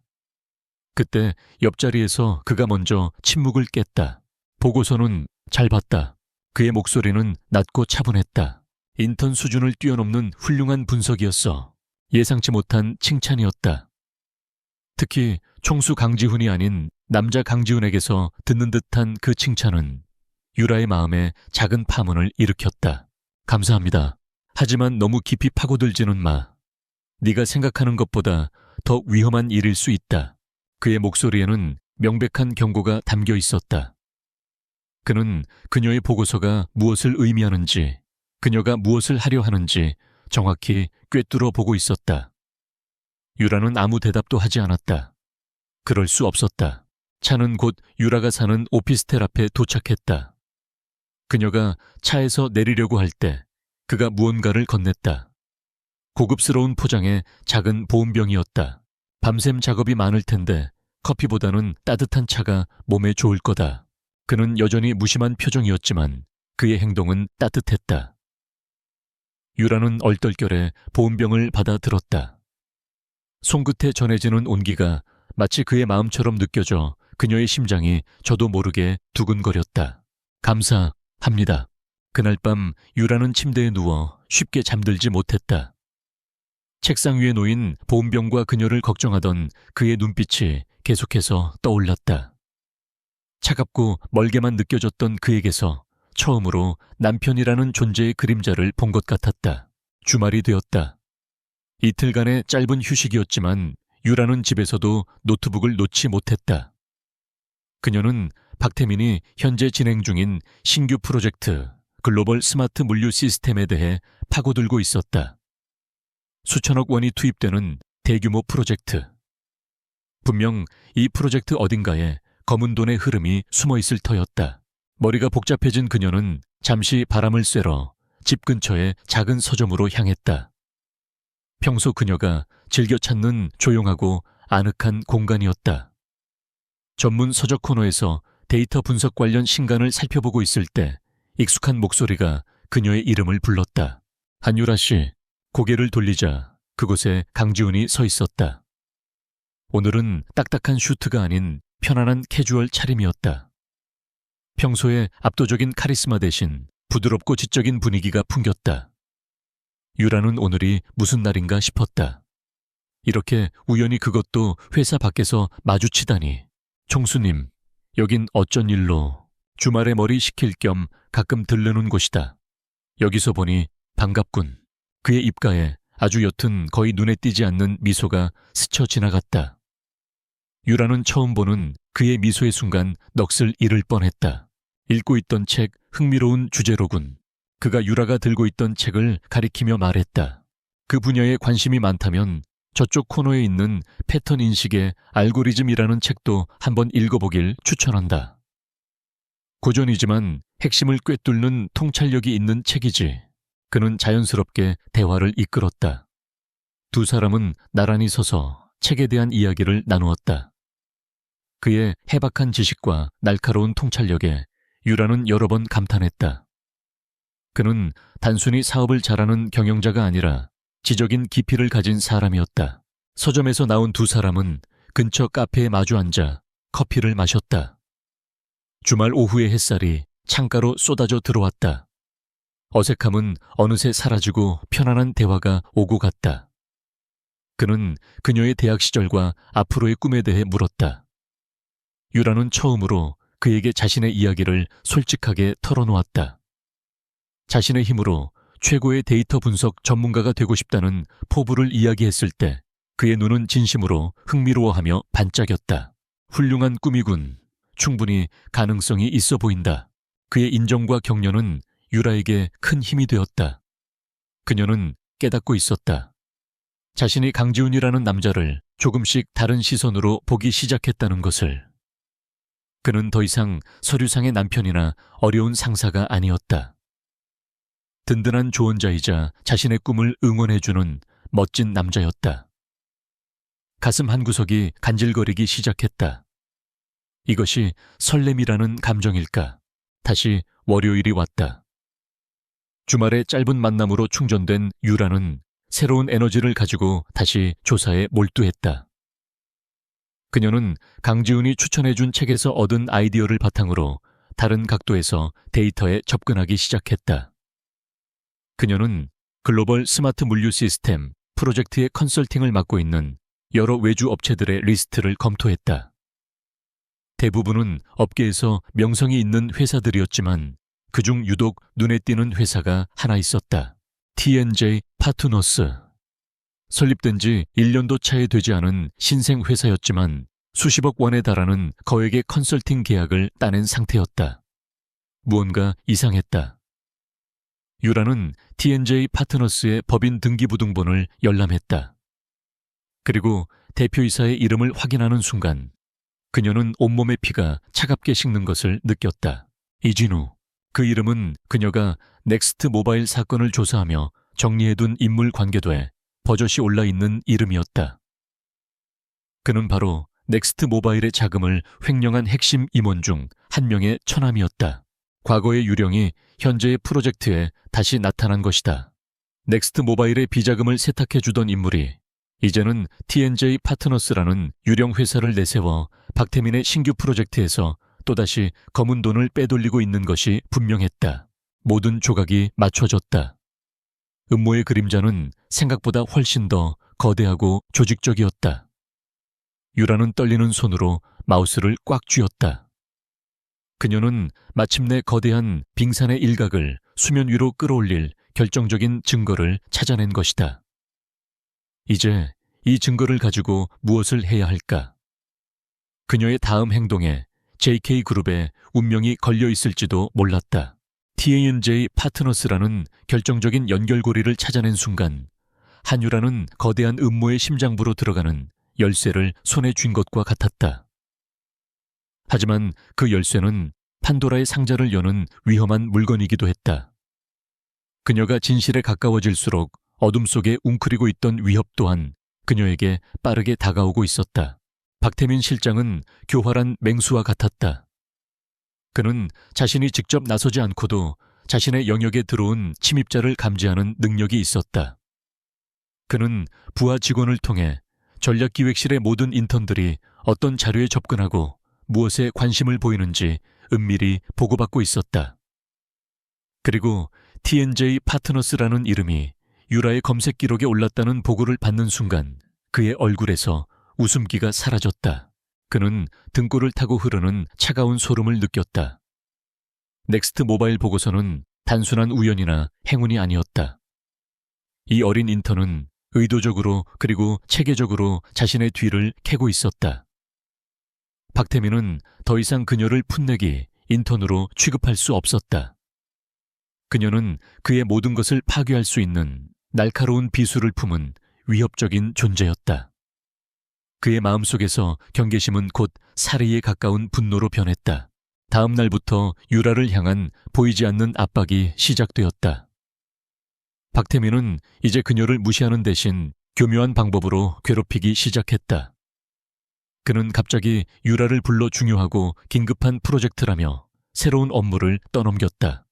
그때 옆자리에서 그가 먼저 침묵을 깼다. 보고서는 잘 봤다. 그의 목소리는 낮고 차분했다. 인턴 수준을 뛰어넘는 훌륭한 분석이었어. 예상치 못한 칭찬이었다. 특히 총수 강지훈이 아닌 남자 강지훈에게서 듣는 듯한 그 칭찬은 유라의 마음에 작은 파문을 일으켰다. 감사합니다. 하지만 너무 깊이 파고들지는 마. 네가 생각하는 것보다 더 위험한 일일 수 있다. 그의 목소리에는 명백한 경고가 담겨 있었다. 그는 그녀의 보고서가 무엇을 의미하는지, 그녀가 무엇을 하려 하는지 정확히 꿰뚫어 보고 있었다. 유라는 아무 대답도 하지 않았다. 그럴 수 없었다. 차는 곧 유라가 사는 오피스텔 앞에 도착했다. 그녀가 차에서 내리려고 할 때 그가 무언가를 건넸다. 고급스러운 포장의 작은 보온병이었다. 밤샘 작업이 많을 텐데 커피보다는 따뜻한 차가 몸에 좋을 거다. 그는 여전히 무심한 표정이었지만 그의 행동은 따뜻했다. 유라는 얼떨결에 보온병을 받아 들었다. 손끝에 전해지는 온기가 마치 그의 마음처럼 느껴져 그녀의 심장이 저도 모르게 두근거렸다. 감사합니다. 그날 밤 유라는 침대에 누워 쉽게 잠들지 못했다. 책상 위에 놓인 보온병과 그녀를 걱정하던 그의 눈빛이 계속해서 떠올랐다. 차갑고 멀게만 느껴졌던 그에게서 처음으로 남편이라는 존재의 그림자를 본 것 같았다. 주말이 되었다. 이틀간의 짧은 휴식이었지만 유라는 집에서도 노트북을 놓지 못했다. 그녀는 박태민이 현재 진행 중인 신규 프로젝트 글로벌 스마트 물류 시스템에 대해 파고들고 있었다. 수천억 원이 투입되는 대규모 프로젝트. 분명 이 프로젝트 어딘가에 검은 돈의 흐름이 숨어 있을 터였다. 머리가 복잡해진 그녀는 잠시 바람을 쐬러 집 근처의 작은 서점으로 향했다. 평소 그녀가 즐겨 찾는 조용하고 아늑한 공간이었다. 전문 서적 코너에서 데이터 분석 관련 신간을 살펴보고 있을 때 익숙한 목소리가 그녀의 이름을 불렀다. 한유라 씨. 고개를 돌리자 그곳에 강지훈이 서 있었다. 오늘은 딱딱한 슈트가 아닌 편안한 캐주얼 차림이었다. 평소에 압도적인 카리스마 대신 부드럽고 지적인 분위기가 풍겼다. 유라는 오늘이 무슨 날인가 싶었다. 이렇게 우연히 그것도 회사 밖에서 마주치다니. 총수님, 여긴 어쩐 일로 주말에 머리 식힐 겸 가끔 들르는 곳이다. 여기서 보니 반갑군. 그의 입가에 아주 옅은 거의 눈에 띄지 않는 미소가 스쳐 지나갔다. 유라는 처음 보는 그의 미소의 순간 넋을 잃을 뻔했다. 읽고 있던 책 흥미로운 주제로군. 그가 유라가 들고 있던 책을 가리키며 말했다. 그 분야에 관심이 많다면 저쪽 코너에 있는 패턴 인식의 알고리즘이라는 책도 한번 읽어보길 추천한다. 고전이지만 핵심을 꿰뚫는 통찰력이 있는 책이지. 그는 자연스럽게 대화를 이끌었다. 두 사람은 나란히 서서 책에 대한 이야기를 나누었다. 그의 해박한 지식과 날카로운 통찰력에 유라는 여러 번 감탄했다. 그는 단순히 사업을 잘하는 경영자가 아니라 지적인 깊이를 가진 사람이었다. 서점에서 나온 두 사람은 근처 카페에 마주 앉아 커피를 마셨다. 주말 오후의 햇살이 창가로 쏟아져 들어왔다. 어색함은 어느새 사라지고 편안한 대화가 오고 갔다. 그는 그녀의 대학 시절과 앞으로의 꿈에 대해 물었다. 유라는 처음으로 그에게 자신의 이야기를 솔직하게 털어놓았다. 자신의 힘으로 최고의 데이터 분석 전문가가 되고 싶다는 포부를 이야기했을 때 그의 눈은 진심으로 흥미로워하며 반짝였다. 훌륭한 꿈이군. 충분히 가능성이 있어 보인다. 그의 인정과 격려는 유라에게 큰 힘이 되었다. 그녀는 깨닫고 있었다. 자신이 강지훈이라는 남자를 조금씩 다른 시선으로 보기 시작했다는 것을. 그는 더 이상 서류상의 남편이나 어려운 상사가 아니었다. 든든한 조언자이자 자신의 꿈을 응원해주는 멋진 남자였다. 가슴 한구석이 간질거리기 시작했다. 이것이 설렘이라는 감정일까? 다시 월요일이 왔다. 주말의 짧은 만남으로 충전된 유라는 새로운 에너지를 가지고 다시 조사에 몰두했다. 그녀는 강지훈이 추천해준 책에서 얻은 아이디어를 바탕으로 다른 각도에서 데이터에 접근하기 시작했다. 그녀는 글로벌 스마트 물류 시스템 프로젝트의 컨설팅을 맡고 있는 여러 외주 업체들의 리스트를 검토했다. 대부분은 업계에서 명성이 있는 회사들이었지만 그중 유독 눈에 띄는 회사가 하나 있었다. T&J 파트너스. 설립된 지 1년도 차에 되지 않은 신생 회사였지만 수십억 원에 달하는 거액의 컨설팅 계약을 따낸 상태였다. 무언가 이상했다. 유라는 T&J 파트너스의 법인 등기부등본을 열람했다. 그리고 대표이사의 이름을 확인하는 순간 그녀는 온몸의 피가 차갑게 식는 것을 느꼈다. 이진우. 그 이름은 그녀가 넥스트 모바일 사건을 조사하며 정리해둔 인물 관계도에 버젓이 올라있는 이름이었다. 그는 바로 넥스트 모바일의 자금을 횡령한 핵심 임원 중 한 명의 처남이었다. 과거의 유령이 현재의 프로젝트에 다시 나타난 것이다. 넥스트 모바일의 비자금을 세탁해주던 인물이 이제는 T&J 파트너스라는 유령 회사를 내세워 박태민의 신규 프로젝트에서 또다시 검은 돈을 빼돌리고 있는 것이 분명했다. 모든 조각이 맞춰졌다. 음모의 그림자는 생각보다 훨씬 더 거대하고 조직적이었다. 유라는 떨리는 손으로 마우스를 꽉 쥐었다. 그녀는 마침내 거대한 빙산의 일각을 수면 위로 끌어올릴 결정적인 증거를 찾아낸 것이다. 이제 이 증거를 가지고 무엇을 해야 할까? 그녀의 다음 행동에 JK그룹의 운명이 걸려 있을지도 몰랐다. T&J 파트너스라는 결정적인 연결고리를 찾아낸 순간 한유라는 거대한 음모의 심장부로 들어가는 열쇠를 손에 쥔 것과 같았다. 하지만 그 열쇠는 판도라의 상자를 여는 위험한 물건이기도 했다. 그녀가 진실에 가까워질수록 어둠 속에 웅크리고 있던 위협 또한 그녀에게 빠르게 다가오고 있었다. 박태민 실장은 교활한 맹수와 같았다. 그는 자신이 직접 나서지 않고도 자신의 영역에 들어온 침입자를 감지하는 능력이 있었다. 그는 부하 직원을 통해 전략기획실의 모든 인턴들이 어떤 자료에 접근하고 무엇에 관심을 보이는지 은밀히 보고받고 있었다. 그리고 T&J 파트너스라는 이름이 유라의 검색 기록에 올랐다는 보고를 받는 순간 그의 얼굴에서 웃음기가 사라졌다. 그는 등골을 타고 흐르는 차가운 소름을 느꼈다. 넥스트 모바일 보고서는 단순한 우연이나 행운이 아니었다. 이 어린 인턴은 의도적으로 그리고 체계적으로 자신의 뒤를 캐고 있었다. 박태민은 더 이상 그녀를 풋내기 인턴으로 취급할 수 없었다. 그녀는 그의 모든 것을 파괴할 수 있는 날카로운 비수를 품은 위협적인 존재였다. 그의 마음속에서 경계심은 곧 살해에 가까운 분노로 변했다. 다음 날부터 유라를 향한 보이지 않는 압박이 시작되었다. 박태민은 이제 그녀를 무시하는 대신 교묘한 방법으로 괴롭히기 시작했다. 그는 갑자기 유라를 불러 중요하고 긴급한 프로젝트라며 새로운 업무를 떠넘겼다.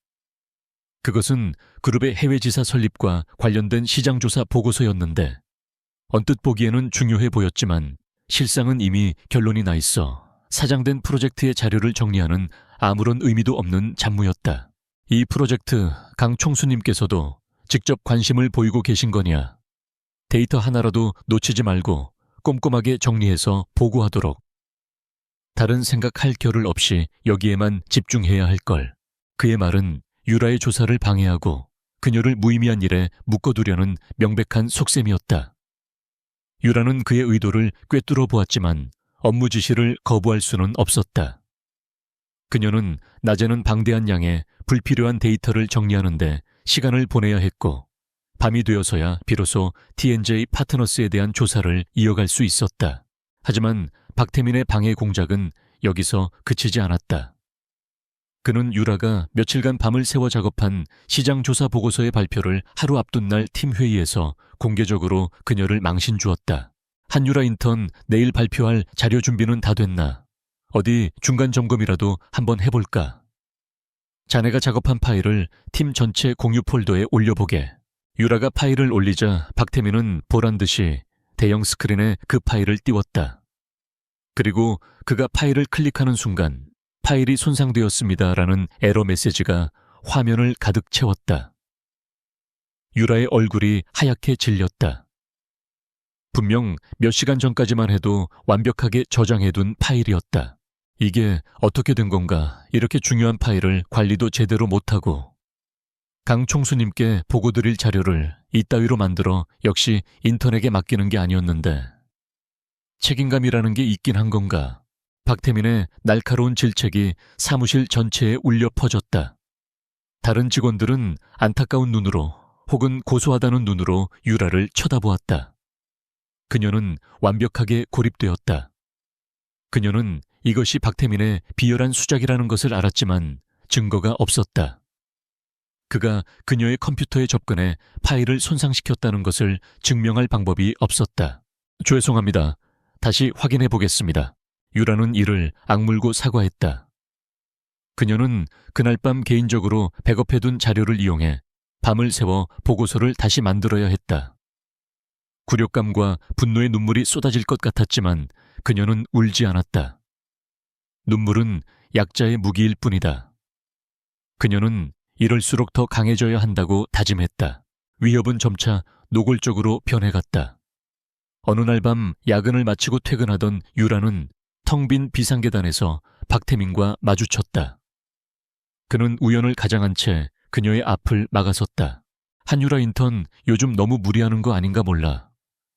그것은 그룹의 해외 지사 설립과 관련된 시장조사 보고서였는데 언뜻 보기에는 중요해 보였지만 실상은 이미 결론이 나 있어 사장된 프로젝트의 자료를 정리하는 아무런 의미도 없는 잡무였다. 이 프로젝트 강 총수님께서도 직접 관심을 보이고 계신 거냐? 데이터 하나라도 놓치지 말고 꼼꼼하게 정리해서 보고하도록. 다른 생각할 겨를 없이 여기에만 집중해야 할 걸. 그의 말은 유라의 조사를 방해하고 그녀를 무의미한 일에 묶어두려는 명백한 속셈이었다. 유라는 그의 의도를 꿰뚫어 보았지만 업무 지시를 거부할 수는 없었다. 그녀는 낮에는 방대한 양의 불필요한 데이터를 정리하는데 시간을 보내야 했고, 밤이 되어서야 비로소 TNJ 파트너스에 대한 조사를 이어갈 수 있었다. 하지만 박태민의 방해 공작은 여기서 그치지 않았다. 그는 유라가 며칠간 밤을 새워 작업한 시장조사 보고서의 발표를 하루 앞둔 날 팀 회의에서 공개적으로 그녀를 망신 주었다. 한유라 인턴, 내일 발표할 자료 준비는 다 됐나? 어디 중간 점검이라도 한번 해볼까? 자네가 작업한 파일을 팀 전체 공유 폴더에 올려보게. 유라가 파일을 올리자 박태민은 보란듯이 대형 스크린에 그 파일을 띄웠다. 그리고 그가 파일을 클릭하는 순간 파일이 손상되었습니다라는 에러 메시지가 화면을 가득 채웠다. 유라의 얼굴이 하얗게 질렸다. 분명 몇 시간 전까지만 해도 완벽하게 저장해둔 파일이었다. 이게 어떻게 된 건가? 이렇게 중요한 파일을 관리도 제대로 못하고. 강 총수님께 보고드릴 자료를 이따위로 만들어 역시 인턴에게 맡기는 게 아니었는데 책임감이라는 게 있긴 한 건가? 박태민의 날카로운 질책이 사무실 전체에 울려 퍼졌다. 다른 직원들은 안타까운 눈으로 혹은 고소하다는 눈으로 유라를 쳐다보았다. 그녀는 완벽하게 고립되었다. 그녀는 이것이 박태민의 비열한 수작이라는 것을 알았지만 증거가 없었다. 그가 그녀의 컴퓨터에 접근해 파일을 손상시켰다는 것을 증명할 방법이 없었다. 죄송합니다. 다시 확인해 보겠습니다. 유라는 이를 악물고 사과했다. 그녀는 그날 밤 개인적으로 백업해둔 자료를 이용해 밤을 새워 보고서를 다시 만들어야 했다. 굴욕감과 분노의 눈물이 쏟아질 것 같았지만 그녀는 울지 않았다. 눈물은 약자의 무기일 뿐이다. 그녀는 이럴수록 더 강해져야 한다고 다짐했다. 위협은 점차 노골적으로 변해갔다. 어느 날 밤 야근을 마치고 퇴근하던 유라는 텅 빈 비상계단에서 박태민과 마주쳤다. 그는 우연을 가장한 채 그녀의 앞을 막아섰다. 한유라 인턴 요즘 너무 무리하는 거 아닌가 몰라.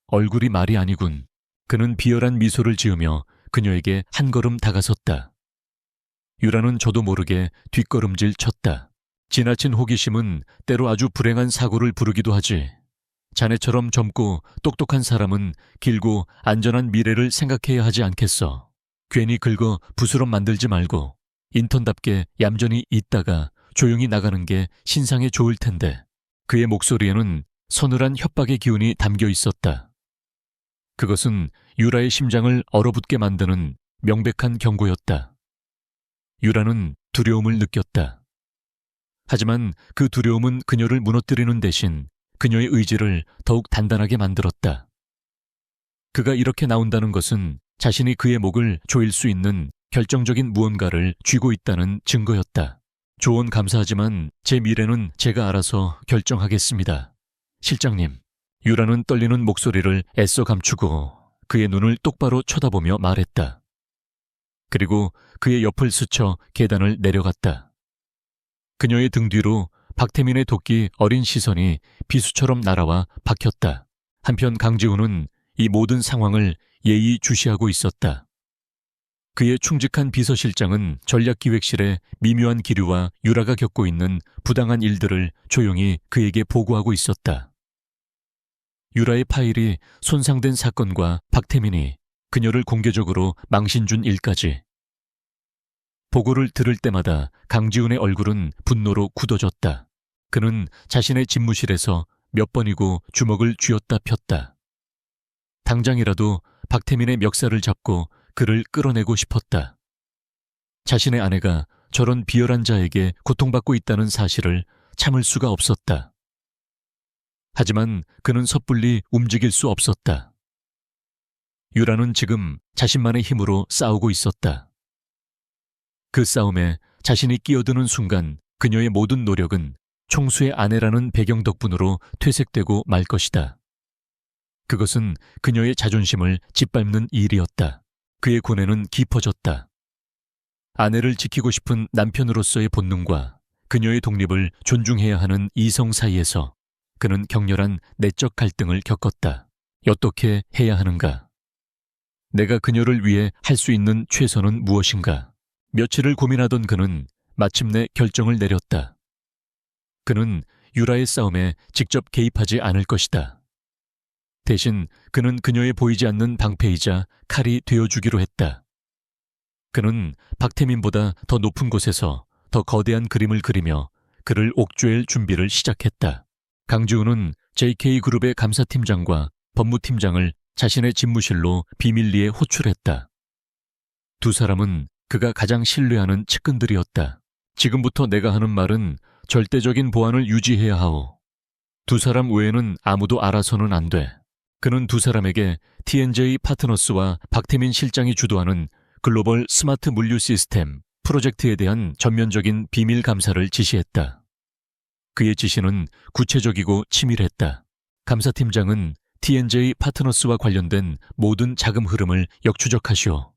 얼굴이 말이 아니군. 그는 비열한 미소를 지으며 그녀에게 한 걸음 다가섰다. 유라는 저도 모르게 뒷걸음질 쳤다. 지나친 호기심은 때로 아주 불행한 사고를 부르기도 하지. 자네처럼 젊고 똑똑한 사람은 길고 안전한 미래를 생각해야 하지 않겠어. 괜히 긁어 부스럼 만들지 말고 인턴답게 얌전히 있다가 조용히 나가는 게 신상에 좋을 텐데. 그의 목소리에는 서늘한 협박의 기운이 담겨 있었다. 그것은 유라의 심장을 얼어붙게 만드는 명백한 경고였다. 유라는 두려움을 느꼈다. 하지만 그 두려움은 그녀를 무너뜨리는 대신 그녀의 의지를 더욱 단단하게 만들었다. 그가 이렇게 나온다는 것은 자신이 그의 목을 조일 수 있는 결정적인 무언가를 쥐고 있다는 증거였다. 조언 감사하지만 제 미래는 제가 알아서 결정하겠습니다. 실장님. 유라는 떨리는 목소리를 애써 감추고 그의 눈을 똑바로 쳐다보며 말했다. 그리고 그의 옆을 스쳐 계단을 내려갔다. 그녀의 등 뒤로 박태민의 도끼 어린 시선이 비수처럼 날아와 박혔다. 한편 강지훈은 이 모든 상황을 예의주시하고 있었다. 그의 충직한 비서실장은 전략기획실의 미묘한 기류와 유라가 겪고 있는 부당한 일들을 조용히 그에게 보고하고 있었다. 유라의 파일이 손상된 사건과 박태민이 그녀를 공개적으로 망신 준 일까지. 보고를 들을 때마다 강지훈의 얼굴은 분노로 굳어졌다. 그는 자신의 집무실에서 몇 번이고 주먹을 쥐었다 폈다. 당장이라도 박태민의 멱살을 잡고 그를 끌어내고 싶었다. 자신의 아내가 저런 비열한 자에게 고통받고 있다는 사실을 참을 수가 없었다. 하지만 그는 섣불리 움직일 수 없었다. 유라는 지금 자신만의 힘으로 싸우고 있었다. 그 싸움에 자신이 끼어드는 순간 그녀의 모든 노력은 총수의 아내라는 배경 덕분으로 퇴색되고 말 것이다. 그것은 그녀의 자존심을 짓밟는 일이었다. 그의 고뇌는 깊어졌다. 아내를 지키고 싶은 남편으로서의 본능과 그녀의 독립을 존중해야 하는 이성 사이에서 그는 격렬한 내적 갈등을 겪었다. 어떻게 해야 하는가? 내가 그녀를 위해 할 수 있는 최선은 무엇인가? 며칠을 고민하던 그는 마침내 결정을 내렸다. 그는 유라의 싸움에 직접 개입하지 않을 것이다. 대신 그는 그녀의 보이지 않는 방패이자 칼이 되어주기로 했다. 그는 박태민보다 더 높은 곳에서 더 거대한 그림을 그리며 그를 옥죄일 준비를 시작했다. 강지훈은 JK그룹의 감사팀장과 법무팀장을 자신의 집무실로 비밀리에 호출했다. 두 사람은 그가 가장 신뢰하는 측근들이었다. 지금부터 내가 하는 말은 절대적인 보안을 유지해야 하오. 두 사람 외에는 아무도 알아서는 안 돼. 그는 두 사람에게 TNJ 파트너스와 박태민 실장이 주도하는 글로벌 스마트 물류 시스템 프로젝트에 대한 전면적인 비밀 감사를 지시했다. 그의 지시는 구체적이고 치밀했다. 감사팀장은 TNJ 파트너스와 관련된 모든 자금 흐름을 역추적하시오.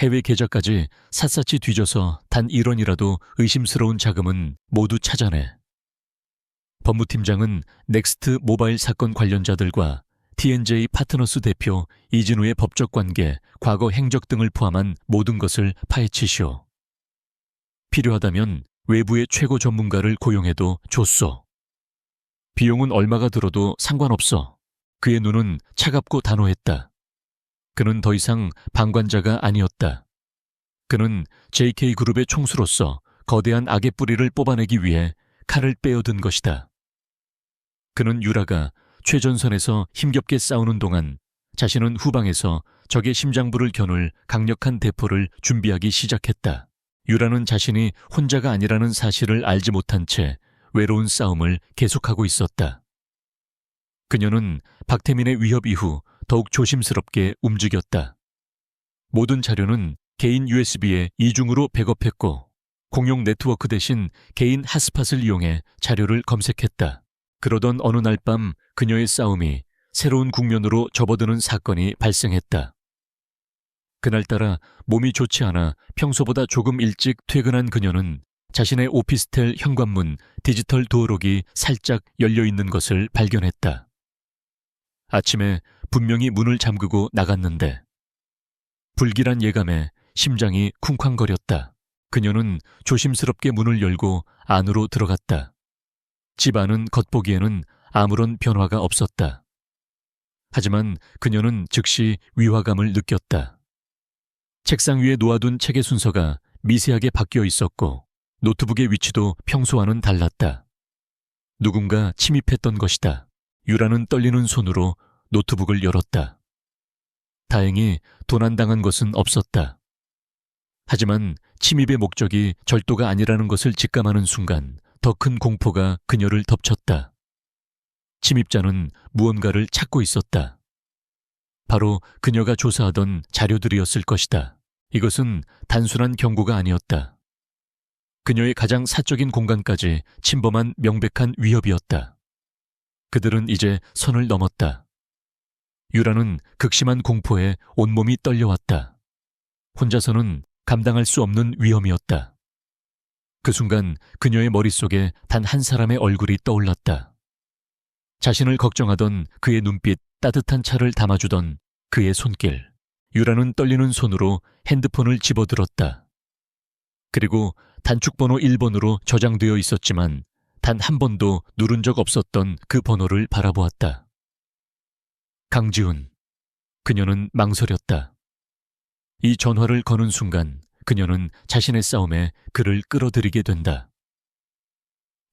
해외 계좌까지 샅샅이 뒤져서 단 1원이라도 의심스러운 자금은 모두 찾아내. 법무팀장은 넥스트 모바일 사건 관련자들과 TNJ 파트너스 대표 이진우의 법적 관계, 과거 행적 등을 포함한 모든 것을 파헤치시오. 필요하다면 외부의 최고 전문가를 고용해도 좋소. 비용은 얼마가 들어도 상관없어. 그의 눈은 차갑고 단호했다. 그는 더 이상 방관자가 아니었다. 그는 JK그룹의 총수로서 거대한 악의 뿌리를 뽑아내기 위해 칼을 빼어든 것이다. 그는 유라가 최전선에서 힘겹게 싸우는 동안 자신은 후방에서 적의 심장부를 겨눌 강력한 대포를 준비하기 시작했다. 유라는 자신이 혼자가 아니라는 사실을 알지 못한 채 외로운 싸움을 계속하고 있었다. 그녀는 박태민의 위협 이후 더욱 조심스럽게 움직였다. 모든 자료는 개인 USB에 이중으로 백업했고 공용 네트워크 대신 개인 핫스팟을 이용해 자료를 검색했다. 그러던 어느 날 밤 그녀의 싸움이 새로운 국면으로 접어드는 사건이 발생했다. 그날따라 몸이 좋지 않아 평소보다 조금 일찍 퇴근한 그녀는 자신의 오피스텔 현관문 디지털 도어록이 살짝 열려있는 것을 발견했다. 아침에 분명히 문을 잠그고 나갔는데 불길한 예감에 심장이 쿵쾅거렸다. 그녀는 조심스럽게 문을 열고 안으로 들어갔다. 집 안은 겉보기에는 아무런 변화가 없었다. 하지만 그녀는 즉시 위화감을 느꼈다. 책상 위에 놓아둔 책의 순서가 미세하게 바뀌어 있었고 노트북의 위치도 평소와는 달랐다. 누군가 침입했던 것이다. 유라는 떨리는 손으로 노트북을 열었다. 다행히 도난당한 것은 없었다. 하지만 침입의 목적이 절도가 아니라는 것을 직감하는 순간 더 큰 공포가 그녀를 덮쳤다. 침입자는 무언가를 찾고 있었다. 바로 그녀가 조사하던 자료들이었을 것이다. 이것은 단순한 경고가 아니었다. 그녀의 가장 사적인 공간까지 침범한 명백한 위협이었다. 그들은 이제 선을 넘었다. 유라는 극심한 공포에 온몸이 떨려왔다. 혼자서는 감당할 수 없는 위험이었다. 그 순간 그녀의 머릿속에 단 한 사람의 얼굴이 떠올랐다. 자신을 걱정하던 그의 눈빛, 따뜻한 차를 담아주던 그의 손길. 유라는 떨리는 손으로 핸드폰을 집어들었다. 그리고 단축번호 1번으로 저장되어 있었지만 단 한 번도 누른 적 없었던 그 번호를 바라보았다. 강지훈. 그녀는 망설였다. 이 전화를 거는 순간 그녀는 자신의 싸움에 그를 끌어들이게 된다.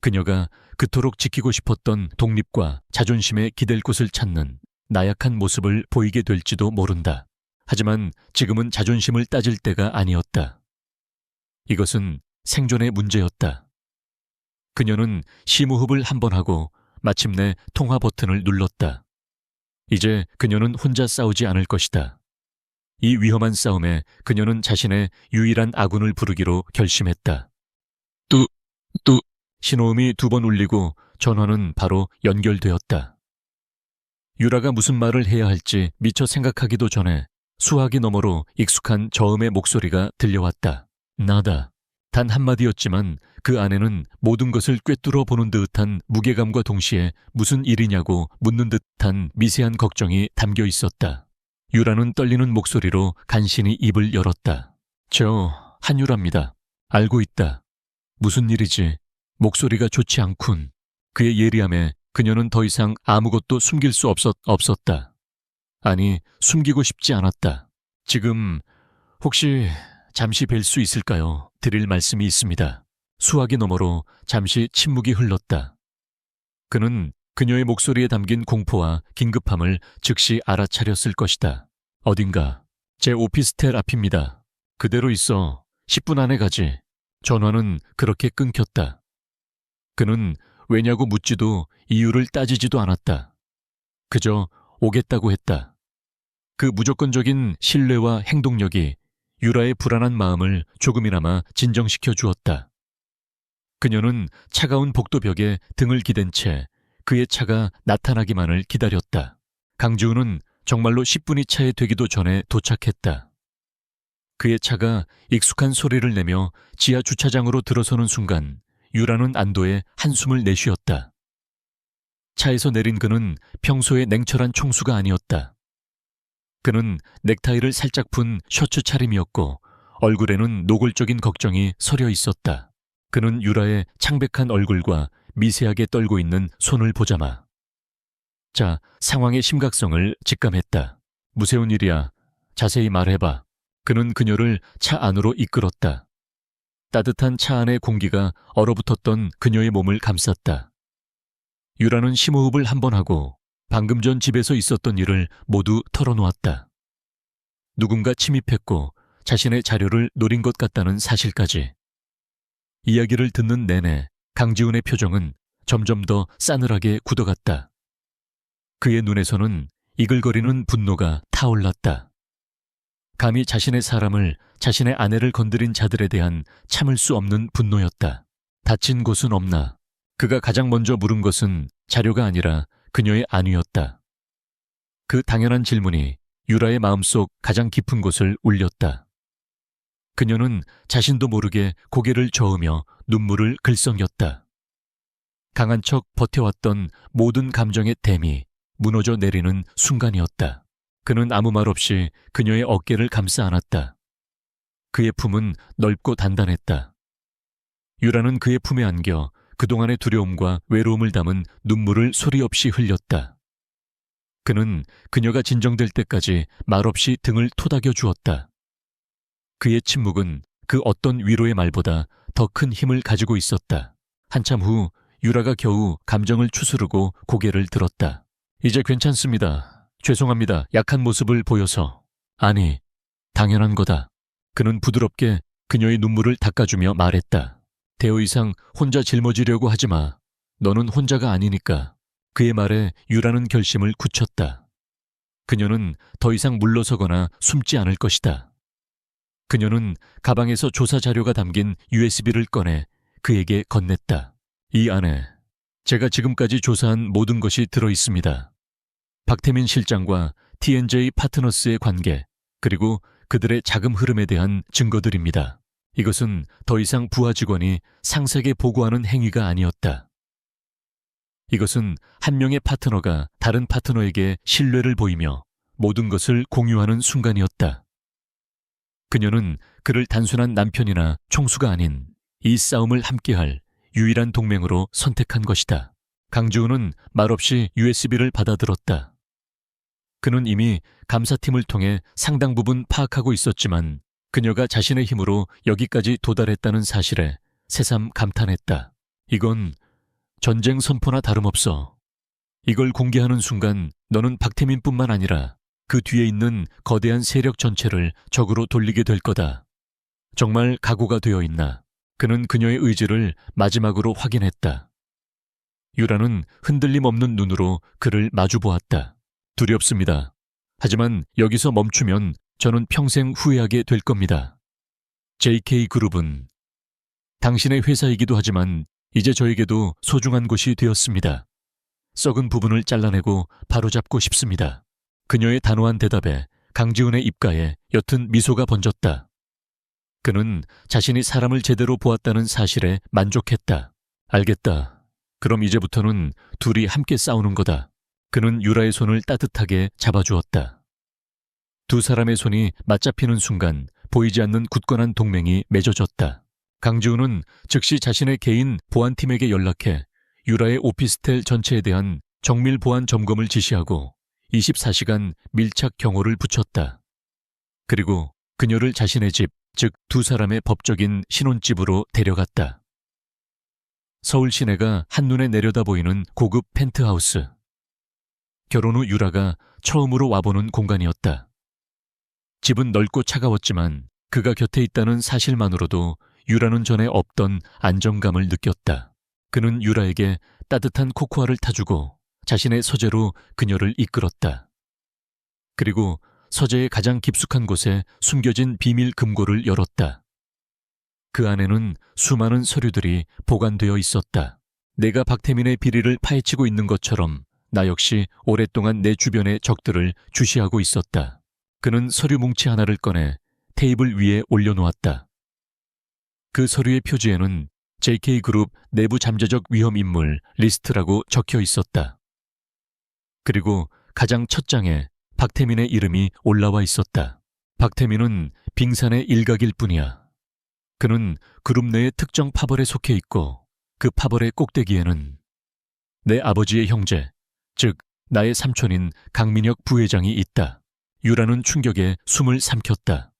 그녀가 그토록 지키고 싶었던 독립과 자존심에 기댈 곳을 찾는 나약한 모습을 보이게 될지도 모른다. 하지만 지금은 자존심을 따질 때가 아니었다. 이것은 생존의 문제였다. 그녀는 심호흡을 한 번 하고 마침내 통화 버튼을 눌렀다. 이제 그녀는 혼자 싸우지 않을 것이다. 이 위험한 싸움에 그녀는 자신의 유일한 아군을 부르기로 결심했다. 뚜 신호음이 2번 울리고 전화는 바로 연결되었다. 유라가 무슨 말을 해야 할지 미처 생각하기도 전에 수화기 너머로 익숙한 저음의 목소리가 들려왔다. 나다. 단 한마디였지만 그 안에는 모든 것을 꿰뚫어 보는 듯한 무게감과 동시에 무슨 일이냐고 묻는 듯한 미세한 걱정이 담겨 있었다. 유라는 떨리는 목소리로 간신히 입을 열었다. 저 한유라입니다. 알고 있다. 무슨 일이지? 목소리가 좋지 않군. 그의 예리함에 그녀는 더 이상 아무것도 숨길 수 없었다. 아니, 숨기고 싶지 않았다. 지금 혹시 잠시 뵐 수 있을까요? 드릴 말씀이 있습니다. 수화기 너머로 잠시 침묵이 흘렀다. 그는 그녀의 목소리에 담긴 공포와 긴급함을 즉시 알아차렸을 것이다. 어딘가 제 오피스텔 앞입니다. 그대로 있어. 10분 안에 가지. 전화는 그렇게 끊겼다. 그는 왜냐고 묻지도 이유를 따지지도 않았다. 그저 오겠다고 했다. 그 무조건적인 신뢰와 행동력이 유라의 불안한 마음을 조금이나마 진정시켜 주었다. 그녀는 차가운 복도벽에 등을 기댄 채 그의 차가 나타나기만을 기다렸다. 강지우는 정말로 10분이 차에 되기도 전에 도착했다. 그의 차가 익숙한 소리를 내며 지하 주차장으로 들어서는 순간 유라는 안도의 한숨을 내쉬었다. 차에서 내린 그는 평소의 냉철한 총수가 아니었다. 그는 넥타이를 살짝 푼 셔츠 차림이었고 얼굴에는 노골적인 걱정이 서려 있었다. 그는 유라의 창백한 얼굴과 미세하게 떨고 있는 손을 보자마 자, 상황의 심각성을 직감했다. 무서운 일이야. 자세히 말해봐. 그는 그녀를 차 안으로 이끌었다. 따뜻한 차 안의 공기가 얼어붙었던 그녀의 몸을 감쌌다. 유라는 심호흡을 한 번 하고 방금 전 집에서 있었던 일을 모두 털어놓았다. 누군가 침입했고 자신의 자료를 노린 것 같다는 사실까지. 이야기를 듣는 내내 강지훈의 표정은 점점 더 싸늘하게 굳어갔다. 그의 눈에서는 이글거리는 분노가 타올랐다. 감히 자신의 사람을, 자신의 아내를 건드린 자들에 대한 참을 수 없는 분노였다. 다친 곳은 없나? 그가 가장 먼저 물은 것은 자료가 아니라 그녀의 안위였다. 그 당연한 질문이 유라의 마음속 가장 깊은 곳을 울렸다. 그녀는 자신도 모르게 고개를 저으며 눈물을 글썽였다. 강한 척 버텨왔던 모든 감정의 댐이 무너져 내리는 순간이었다. 그는 아무 말 없이 그녀의 어깨를 감싸 안았다. 그의 품은 넓고 단단했다. 유라는 그의 품에 안겨 그동안의 두려움과 외로움을 담은 눈물을 소리 없이 흘렸다. 그는 그녀가 진정될 때까지 말없이 등을 토닥여 주었다. 그의 침묵은 그 어떤 위로의 말보다 더 큰 힘을 가지고 있었다. 한참 후 유라가 겨우 감정을 추스르고 고개를 들었다. 이제 괜찮습니다. 죄송합니다. 약한 모습을 보여서. 아니, 당연한 거다. 그는 부드럽게 그녀의 눈물을 닦아주며 말했다. 더 이상 혼자 짊어지려고 하지 마. 너는 혼자가 아니니까. 그의 말에 유라는 결심을 굳혔다. 그녀는 더 이상 물러서거나 숨지 않을 것이다. 그녀는 가방에서 조사 자료가 담긴 USB를 꺼내 그에게 건넸다. 이 안에 제가 지금까지 조사한 모든 것이 들어 있습니다. 박태민 실장과 TNJ 파트너스의 관계, 그리고 그들의 자금 흐름에 대한 증거들입니다. 이것은 더 이상 부하 직원이 상세하게 보고하는 행위가 아니었다. 이것은 한 명의 파트너가 다른 파트너에게 신뢰를 보이며 모든 것을 공유하는 순간이었다. 그녀는 그를 단순한 남편이나 총수가 아닌 이 싸움을 함께할 유일한 동맹으로 선택한 것이다. 강주우는 말없이 USB를 받아들었다. 그는 이미 감사팀을 통해 상당 부분 파악하고 있었지만 그녀가 자신의 힘으로 여기까지 도달했다는 사실에 새삼 감탄했다. 이건 전쟁 선포나 다름없어. 이걸 공개하는 순간 너는 박태민뿐만 아니라 그 뒤에 있는 거대한 세력 전체를 적으로 돌리게 될 거다. 정말 각오가 되어 있나? 그는 그녀의 의지를 마지막으로 확인했다. 유라는 흔들림 없는 눈으로 그를 마주보았다. 두렵습니다. 하지만 여기서 멈추면 저는 평생 후회하게 될 겁니다. JK그룹은 당신의 회사이기도 하지만 이제 저에게도 소중한 곳이 되었습니다. 썩은 부분을 잘라내고 바로잡고 싶습니다. 그녀의 단호한 대답에 강지훈의 입가에 옅은 미소가 번졌다. 그는 자신이 사람을 제대로 보았다는 사실에 만족했다. 알겠다. 그럼 이제부터는 둘이 함께 싸우는 거다. 그는 유라의 손을 따뜻하게 잡아주었다. 두 사람의 손이 맞잡히는 순간 보이지 않는 굳건한 동맹이 맺어졌다. 강지우는 즉시 자신의 개인 보안팀에게 연락해 유라의 오피스텔 전체에 대한 정밀 보안 점검을 지시하고 24시간 밀착 경호를 붙였다. 그리고 그녀를 자신의 집, 즉 두 사람의 법적인 신혼집으로 데려갔다. 서울 시내가 한눈에 내려다 보이는 고급 펜트하우스. 결혼 후 유라가 처음으로 와보는 공간이었다. 집은 넓고 차가웠지만 그가 곁에 있다는 사실만으로도 유라는 전에 없던 안정감을 느꼈다. 그는 유라에게 따뜻한 코코아를 타주고 자신의 서재로 그녀를 이끌었다. 그리고 서재의 가장 깊숙한 곳에 숨겨진 비밀 금고를 열었다. 그 안에는 수많은 서류들이 보관되어 있었다. 내가 박태민의 비리를 파헤치고 있는 것처럼 나 역시 오랫동안 내 주변의 적들을 주시하고 있었다. 그는 서류 뭉치 하나를 꺼내 테이블 위에 올려놓았다. 그 서류의 표지에는 JK그룹 내부 잠재적 위험 인물 리스트라고 적혀 있었다. 그리고 가장 첫 장에 박태민의 이름이 올라와 있었다. 박태민은 빙산의 일각일 뿐이야. 그는 그룹 내의 특정 파벌에 속해 있고 그 파벌의 꼭대기에는 내 아버지의 형제, 즉 나의 삼촌인 강민혁 부회장이 있다. 유라는 충격에 숨을 삼켰다.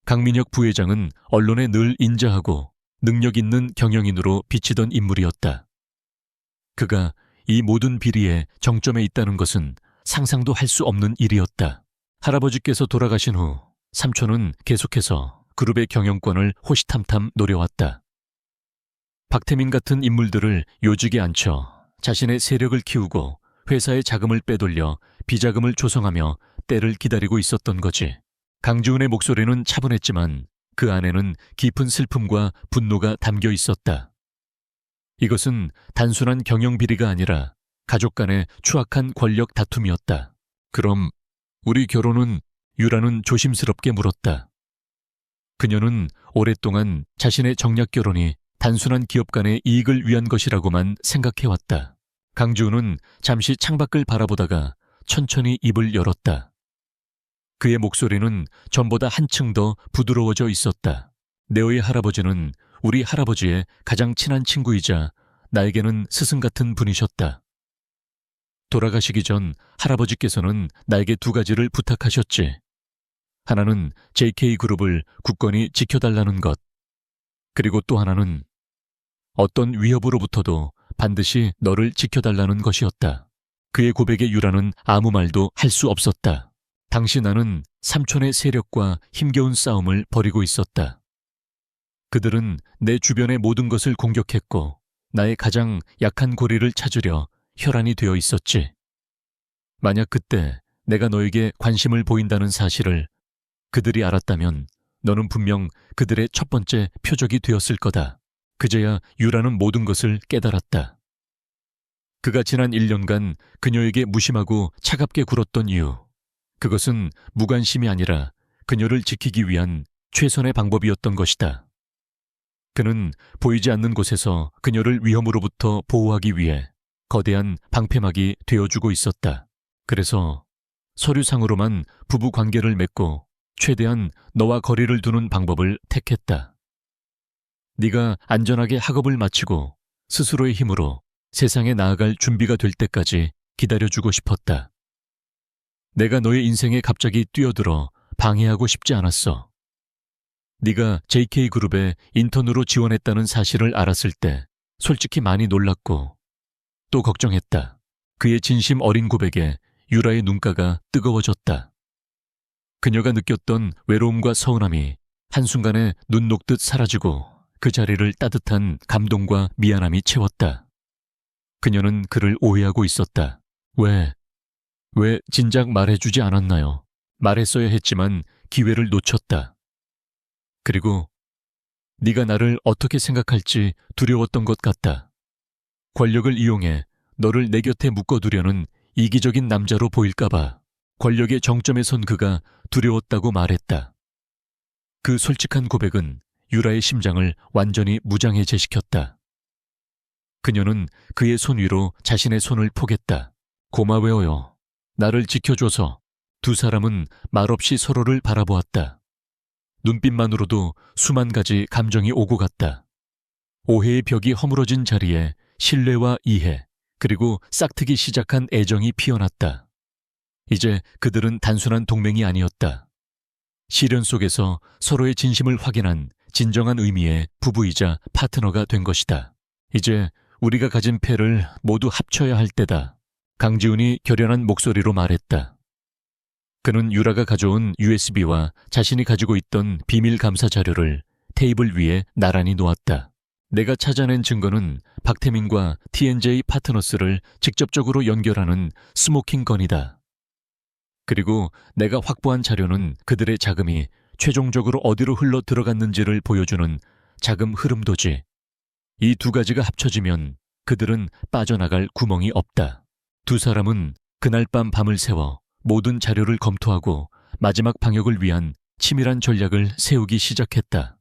강민혁 부회장은 언론에 늘 인자하고 능력 있는 경영인으로 비치던 인물이었다. 그가 이 모든 비리의 정점에 있다는 것은 상상도 할 수 없는 일이었다. 할아버지께서 돌아가신 후 삼촌은 계속해서 그룹의 경영권을 호시탐탐 노려왔다. 박태민 같은 인물들을 요직에 앉혀 자신의 세력을 키우고 회사의 자금을 빼돌려 비자금을 조성하며 때를 기다리고 있었던 거지. 강지훈의 목소리는 차분했지만 그 안에는 깊은 슬픔과 분노가 담겨 있었다. 이것은 단순한 경영 비리가 아니라 가족 간의 추악한 권력 다툼이었다. 그럼 우리 결혼은? 유라는 조심스럽게 물었다. 그녀는 오랫동안 자신의 정략 결혼이 단순한 기업 간의 이익을 위한 것이라고만 생각해왔다. 강지훈은 잠시 창밖을 바라보다가 천천히 입을 열었다. 그의 목소리는 전보다 한층 더 부드러워져 있었다. 네오의 할아버지는 우리 할아버지의 가장 친한 친구이자 나에게는 스승 같은 분이셨다. 돌아가시기 전 할아버지께서는 나에게 두 가지를 부탁하셨지. 하나는 JK그룹을 굳건히 지켜달라는 것. 그리고 또 하나는 어떤 위협으로부터도 반드시 너를 지켜달라는 것이었다. 그의 고백에 유라는 아무 말도 할 수 없었다. 당시 나는 삼촌의 세력과 힘겨운 싸움을 벌이고 있었다. 그들은 내 주변의 모든 것을 공격했고 나의 가장 약한 고리를 찾으려 혈안이 되어 있었지. 만약 그때 내가 너에게 관심을 보인다는 사실을 그들이 알았다면 너는 분명 그들의 첫 번째 표적이 되었을 거다. 그제야 유라는 모든 것을 깨달았다. 그가 지난 1년간 그녀에게 무심하고 차갑게 굴었던 이유, 그것은 무관심이 아니라 그녀를 지키기 위한 최선의 방법이었던 것이다. 그는 보이지 않는 곳에서 그녀를 위험으로부터 보호하기 위해 거대한 방패막이 되어주고 있었다. 그래서 서류상으로만 부부 관계를 맺고 최대한 너와 거리를 두는 방법을 택했다. 네가 안전하게 학업을 마치고 스스로의 힘으로 세상에 나아갈 준비가 될 때까지 기다려주고 싶었다. 내가 너의 인생에 갑자기 뛰어들어 방해하고 싶지 않았어. 네가 JK그룹에 인턴으로 지원했다는 사실을 알았을 때 솔직히 많이 놀랐고 또 걱정했다. 그의 진심 어린 고백에 유라의 눈가가 뜨거워졌다. 그녀가 느꼈던 외로움과 서운함이 한순간에 눈 녹듯 사라지고 그 자리를 따뜻한 감동과 미안함이 채웠다. 그녀는 그를 오해하고 있었다. 왜 진작 말해주지 않았나요? 말했어야 했지만 기회를 놓쳤다. 그리고 네가 나를 어떻게 생각할지 두려웠던 것 같다. 권력을 이용해 너를 내 곁에 묶어두려는 이기적인 남자로 보일까봐 권력의 정점에 선 그가 두려웠다고 말했다. 그 솔직한 고백은 유라의 심장을 완전히 무장해제시켰다. 그녀는 그의 손 위로 자신의 손을 포겠다. 고마워요. 나를 지켜줘서. 두 사람은 말없이 서로를 바라보았다. 눈빛만으로도 수만 가지 감정이 오고 갔다. 오해의 벽이 허물어진 자리에 신뢰와 이해, 그리고 싹트기 시작한 애정이 피어났다. 이제 그들은 단순한 동맹이 아니었다. 시련 속에서 서로의 진심을 확인한 진정한 의미의 부부이자 파트너가 된 것이다. 이제 우리가 가진 패를 모두 합쳐야 할 때다. 강지훈이 결연한 목소리로 말했다. 그는 유라가 가져온 USB와 자신이 가지고 있던 비밀 감사 자료를 테이블 위에 나란히 놓았다. 내가 찾아낸 증거는 박태민과 TNJ 파트너스를 직접적으로 연결하는 스모킹 건이다. 그리고 내가 확보한 자료는 그들의 자금이 최종적으로 어디로 흘러 들어갔는지를 보여주는 자금 흐름도지. 이 두 가지가 합쳐지면 그들은 빠져나갈 구멍이 없다. 두 사람은 그날 밤 밤을 새워 모든 자료를 검토하고 마지막 방역을 위한 치밀한 전략을 세우기 시작했다.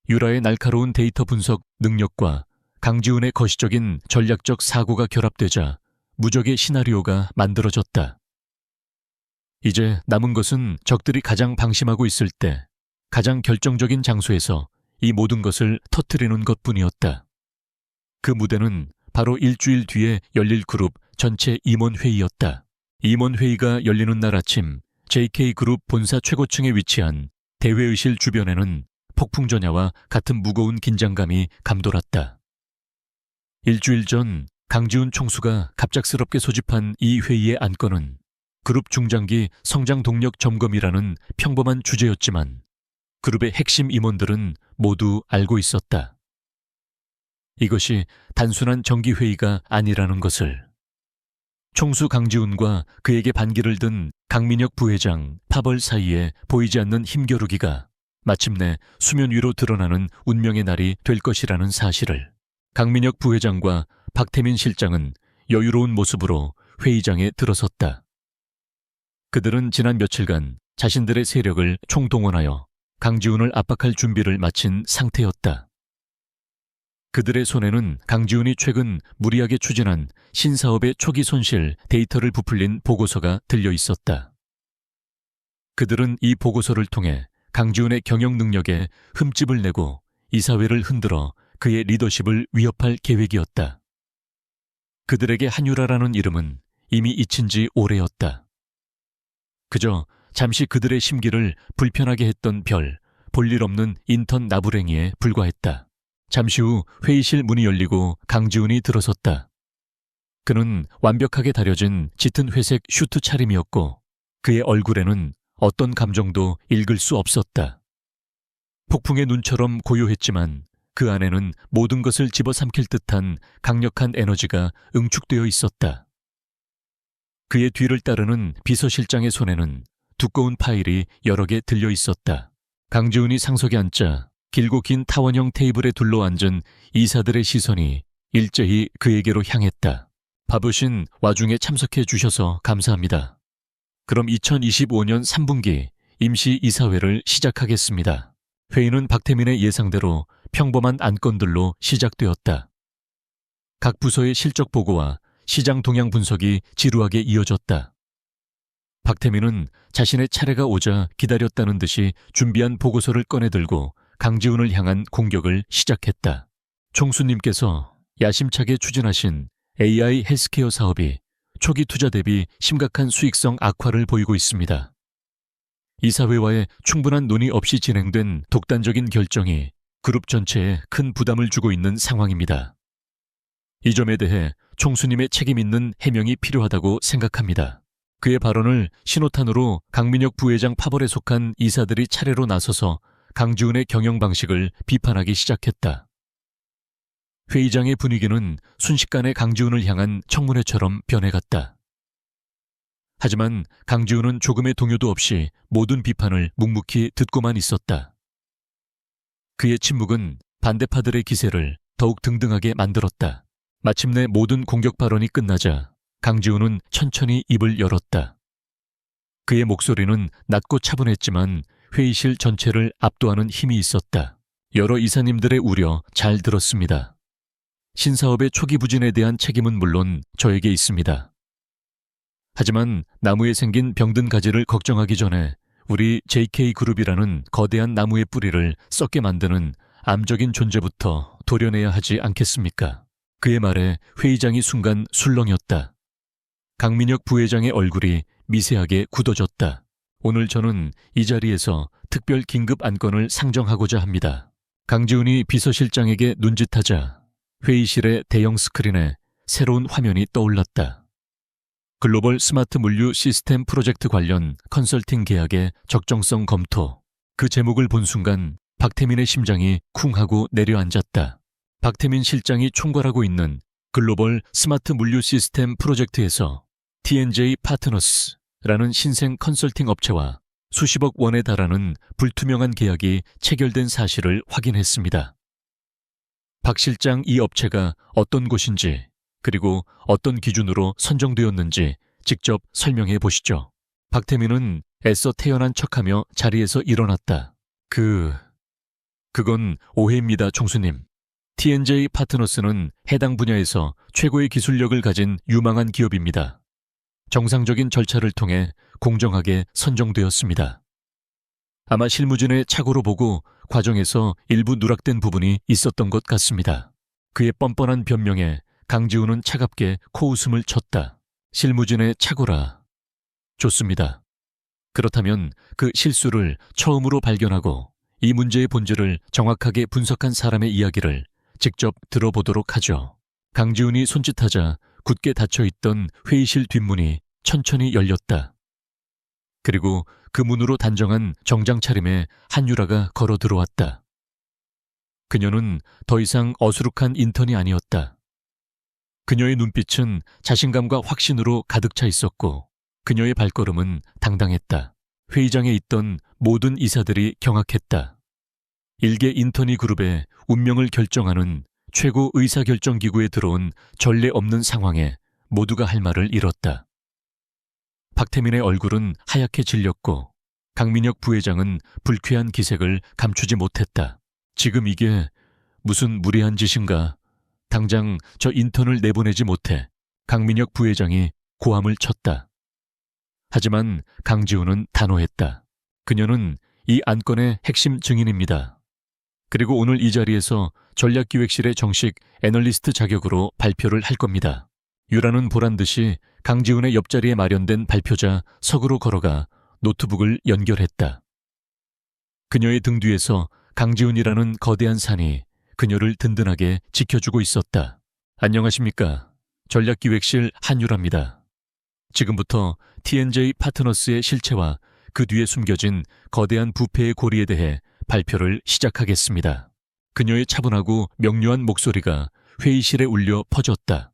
유라의 날카로운 데이터 분석 능력과 강지훈의 거시적인 전략적 사고가 결합되자 무적의 시나리오가 만들어졌다. 이제 남은 것은 적들이 가장 방심하고 있을 때 가장 결정적인 장소에서 이 모든 것을 터뜨리는 것뿐이었다. 그 무대는 바로 일주일 뒤에 열릴 그룹 전체 임원회의였다. 임원회의가 열리는 날 아침 JK그룹 본사 최고층에 위치한 대회의실 주변에는 폭풍전야와 같은 무거운 긴장감이 감돌았다. 일주일 전 강지훈 총수가 갑작스럽게 소집한 이 회의의 안건은 그룹 중장기 성장 동력 점검이라는 평범한 주제였지만 그룹의 핵심 임원들은 모두 알고 있었다. 이것이 단순한 정기회의가 아니라는 것을. 총수 강지훈과 그에게 반기를 든 강민혁 부회장 파벌 사이에 보이지 않는 힘겨루기가 마침내 수면 위로 드러나는 운명의 날이 될 것이라는 사실을. 강민혁 부회장과 박태민 실장은 여유로운 모습으로 회의장에 들어섰다. 그들은 지난 며칠간 자신들의 세력을 총동원하여 강지훈을 압박할 준비를 마친 상태였다. 그들의 손에는 강지훈이 최근 무리하게 추진한 신사업의 초기 손실 데이터를 부풀린 보고서가 들려 있었다. 그들은 이 보고서를 통해 강지훈의 경영 능력에 흠집을 내고 이사회를 흔들어 그의 리더십을 위협할 계획이었다. 그들에게 한유라라는 이름은 이미 잊힌 지 오래였다. 그저 잠시 그들의 심기를 불편하게 했던 볼일 없는 인턴 나부랭이에 불과했다. 잠시 후 회의실 문이 열리고 강지훈이 들어섰다. 그는 완벽하게 다려진 짙은 회색 슈트 차림이었고 그의 얼굴에는 어떤 감정도 읽을 수 없었다. 폭풍의 눈처럼 고요했지만 그 안에는 모든 것을 집어삼킬 듯한 강력한 에너지가 응축되어 있었다. 그의 뒤를 따르는 비서실장의 손에는 두꺼운 파일이 여러 개 들려 있었다. 강지훈이 상석에 앉자 길고 긴 타원형 테이블에 둘러앉은 이사들의 시선이 일제히 그에게로 향했다. 바쁘신 와중에 참석해 주셔서 감사합니다. 그럼 2025년 3분기 임시 이사회를 시작하겠습니다. 회의는 박태민의 예상대로 평범한 안건들로 시작되었다. 각 부서의 실적 보고와 시장 동향 분석이 지루하게 이어졌다. 박태민은 자신의 차례가 오자 기다렸다는 듯이 준비한 보고서를 꺼내들고 강지훈을 향한 공격을 시작했다. 총수님께서 야심차게 추진하신 AI 헬스케어 사업이 초기 투자 대비 심각한 수익성 악화를 보이고 있습니다. 이사회와의 충분한 논의 없이 진행된 독단적인 결정이 그룹 전체에 큰 부담을 주고 있는 상황입니다. 이 점에 대해 총수님의 책임 있는 해명이 필요하다고 생각합니다. 그의 발언을 신호탄으로 강민혁 부회장 파벌에 속한 이사들이 차례로 나서서 강지훈의 경영 방식을 비판하기 시작했다. 회의장의 분위기는 순식간에 강지훈을 향한 청문회처럼 변해갔다. 하지만 강지훈은 조금의 동요도 없이 모든 비판을 묵묵히 듣고만 있었다. 그의 침묵은 반대파들의 기세를 더욱 등등하게 만들었다. 마침내 모든 공격 발언이 끝나자 강지훈은 천천히 입을 열었다. 그의 목소리는 낮고 차분했지만 회의실 전체를 압도하는 힘이 있었다. 여러 이사님들의 우려 잘 들었습니다. 신사업의 초기 부진에 대한 책임은 물론 저에게 있습니다. 하지만 나무에 생긴 병든 가지를 걱정하기 전에 우리 JK그룹이라는 거대한 나무의 뿌리를 썩게 만드는 암적인 존재부터 도려내야 하지 않겠습니까? 그의 말에 회의장이 순간 술렁였다. 강민혁 부회장의 얼굴이 미세하게 굳어졌다. 오늘 저는 이 자리에서 특별 긴급 안건을 상정하고자 합니다. 강지훈이 비서실장에게 눈짓하자 회의실의 대형 스크린에 새로운 화면이 떠올랐다. 글로벌 스마트 물류 시스템 프로젝트 관련 컨설팅 계약의 적정성 검토. 그 제목을 본 순간 박태민의 심장이 쿵 하고 내려앉았다. 박태민 실장이 총괄하고 있는 글로벌 스마트 물류 시스템 프로젝트에서 TNJ 파트너스라는 신생 컨설팅 업체와 수십억 원에 달하는 불투명한 계약이 체결된 사실을 확인했습니다. 박 실장, 이 업체가 어떤 곳인지 그리고 어떤 기준으로 선정되었는지 직접 설명해 보시죠. 박태민은 애써 태연한 척하며 자리에서 일어났다. 그건 오해입니다, 총수님. TNJ 파트너스는 해당 분야에서 최고의 기술력을 가진 유망한 기업입니다. 정상적인 절차를 통해 공정하게 선정되었습니다. 아마 실무진의 착오로 보고 과정에서 일부 누락된 부분이 있었던 것 같습니다. 그의 뻔뻔한 변명에 강지훈은 차갑게 코웃음을 쳤다. 실무진의 착오라. 좋습니다. 그렇다면 그 실수를 처음으로 발견하고 이 문제의 본질을 정확하게 분석한 사람의 이야기를 직접 들어보도록 하죠. 강지훈이 손짓하자 굳게 닫혀있던 회의실 뒷문이 천천히 열렸다. 그리고 그 문으로 단정한 정장 차림의 한유라가 걸어 들어왔다. 그녀는 더 이상 어수룩한 인턴이 아니었다. 그녀의 눈빛은 자신감과 확신으로 가득 차 있었고 그녀의 발걸음은 당당했다. 회의장에 있던 모든 이사들이 경악했다. 일개 인턴이 그룹의 운명을 결정하는 최고 의사결정기구에 들어온 전례 없는 상황에 모두가 할 말을 잃었다. 박태민의 얼굴은 하얗게 질렸고 강민혁 부회장은 불쾌한 기색을 감추지 못했다. 지금 이게 무슨 무리한 짓인가? 당장 저 인턴을 내보내지 못해. 강민혁 부회장이 고함을 쳤다. 하지만 강지훈은 단호했다. 그녀는 이 안건의 핵심 증인입니다. 그리고 오늘 이 자리에서 전략기획실의 정식 애널리스트 자격으로 발표를 할 겁니다. 유라는 보란듯이 강지훈의 옆자리에 마련된 발표자 석으로 걸어가 노트북을 연결했다. 그녀의 등 뒤에서 강지훈이라는 거대한 산이 그녀를 든든하게 지켜주고 있었다. 안녕하십니까. 전략기획실 한유라입니다. 지금부터 TNJ 파트너스의 실체와 그 뒤에 숨겨진 거대한 부패의 고리에 대해 발표를 시작하겠습니다. 그녀의 차분하고 명료한 목소리가 회의실에 울려 퍼졌다.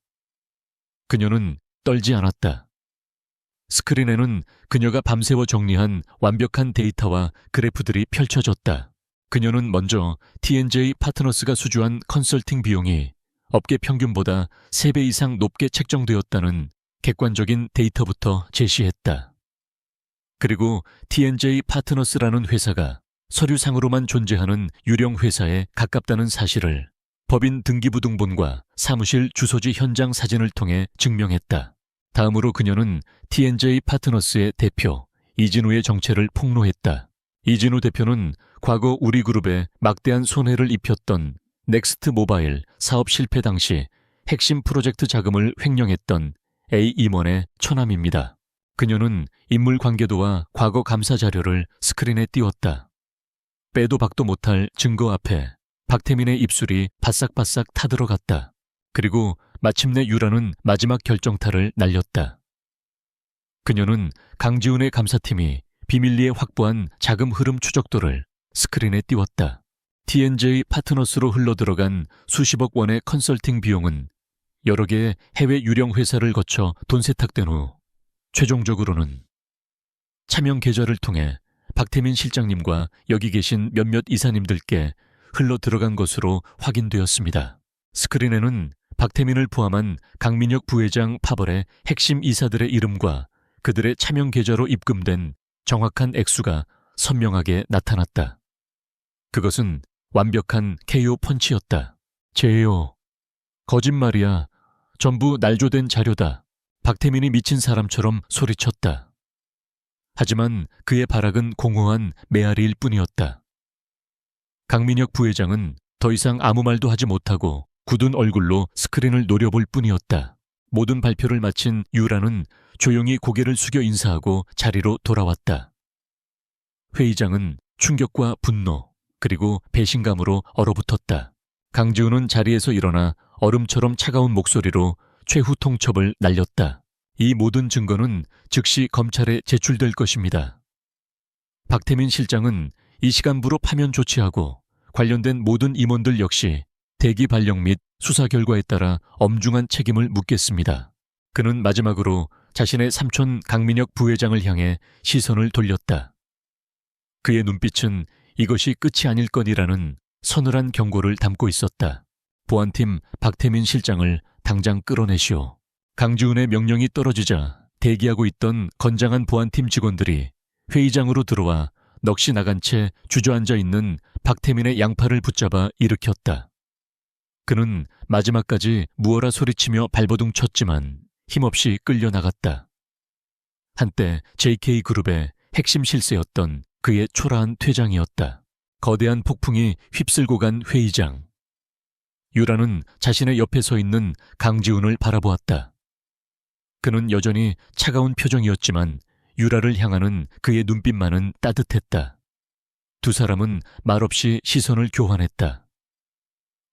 그녀는 떨지 않았다. 스크린에는 그녀가 밤새워 정리한 완벽한 데이터와 그래프들이 펼쳐졌다. 그녀는 먼저 TNJ 파트너스가 수주한 컨설팅 비용이 업계 평균보다 3배 이상 높게 책정되었다는 객관적인 데이터부터 제시했다. 그리고 TNJ 파트너스라는 회사가 서류상으로만 존재하는 유령 회사에 가깝다는 사실을 법인 등기부등본과 사무실 주소지 현장 사진을 통해 증명했다. 다음으로 그녀는 TNJ 파트너스의 대표 이진우의 정체를 폭로했다. 이진우 대표는 과거 우리 그룹에 막대한 손해를 입혔던 넥스트 모바일 사업 실패 당시 핵심 프로젝트 자금을 횡령했던 A 임원의 처남입니다. 그녀는 인물 관계도와 과거 감사 자료를 스크린에 띄웠다. 빼도 박도 못할 증거 앞에 박태민의 입술이 바싹바싹 타들어갔다. 그리고 마침내 유라는 마지막 결정타를 날렸다. 그녀는 강지훈의 감사팀이 비밀리에 확보한 자금 흐름 추적도를 스크린에 띄웠다. TNJ 파트너스로 흘러들어간 수십억 원의 컨설팅 비용은 여러 개의 해외 유령 회사를 거쳐 돈 세탁된 후 최종적으로는 차명 계좌를 통해 박태민 실장님과 여기 계신 몇몇 이사님들께 흘러들어간 것으로 확인되었습니다. 스크린에는 박태민을 포함한 강민혁 부회장 파벌의 핵심 이사들의 이름과 그들의 차명 계좌로 입금된 정확한 액수가 선명하게 나타났다. 그것은 완벽한 KO 펀치였다. 제요. 거짓말이야. 전부 날조된 자료다. 박태민이 미친 사람처럼 소리쳤다. 하지만 그의 발악은 공허한 메아리일 뿐이었다. 강민혁 부회장은 더 이상 아무 말도 하지 못하고 굳은 얼굴로 스크린을 노려볼 뿐이었다. 모든 발표를 마친 유라는 조용히 고개를 숙여 인사하고 자리로 돌아왔다. 회의장은 충격과 분노 그리고 배신감으로 얼어붙었다. 강지훈은 자리에서 일어나 얼음처럼 차가운 목소리로 최후 통첩을 날렸다. 이 모든 증거는 즉시 검찰에 제출될 것입니다. 박태민 실장은 이 시간부로 파면 조치하고 관련된 모든 임원들 역시 대기 발령 및 수사 결과에 따라 엄중한 책임을 묻겠습니다. 그는 마지막으로 자신의 삼촌 강민혁 부회장을 향해 시선을 돌렸다. 그의 눈빛은 이것이 끝이 아닐 거니라는 서늘한 경고를 담고 있었다. 보안팀 박태민 실장을 당장 끌어내시오. 강지훈의 명령이 떨어지자 대기하고 있던 건장한 보안팀 직원들이 회의장으로 들어와 넋이 나간 채 주저앉아 있는 박태민의 양팔을 붙잡아 일으켰다. 그는 마지막까지 무어라 소리치며 발버둥 쳤지만 힘없이 끌려나갔다. 한때 JK그룹의 핵심 실세였던 그의 초라한 퇴장이었다. 거대한 폭풍이 휩쓸고 간 회의장. 유라는 자신의 옆에 서 있는 강지훈을 바라보았다. 그는 여전히 차가운 표정이었지만 유라를 향하는 그의 눈빛만은 따뜻했다. 두 사람은 말없이 시선을 교환했다.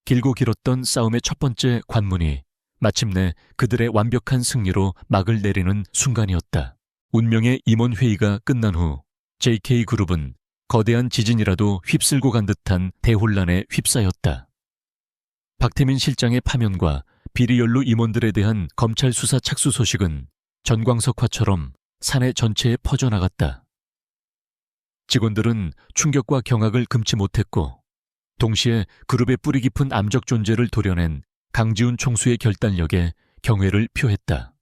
길고 길었던 싸움의 첫 번째 관문이 마침내 그들의 완벽한 승리로 막을 내리는 순간이었다. 운명의 임원회의가 끝난 후 JK그룹은 거대한 지진이라도 휩쓸고 간 듯한 대혼란에 휩싸였다. 박태민 실장의 파면과 비리연루 임원들에 대한 검찰 수사 착수 소식은 전광석화처럼 사내 전체에 퍼져나갔다. 직원들은 충격과 경악을 금치 못했고 동시에 그룹의 뿌리 깊은 암적 존재를 도려낸 강지훈 총수의 결단력에 경외를 표했다.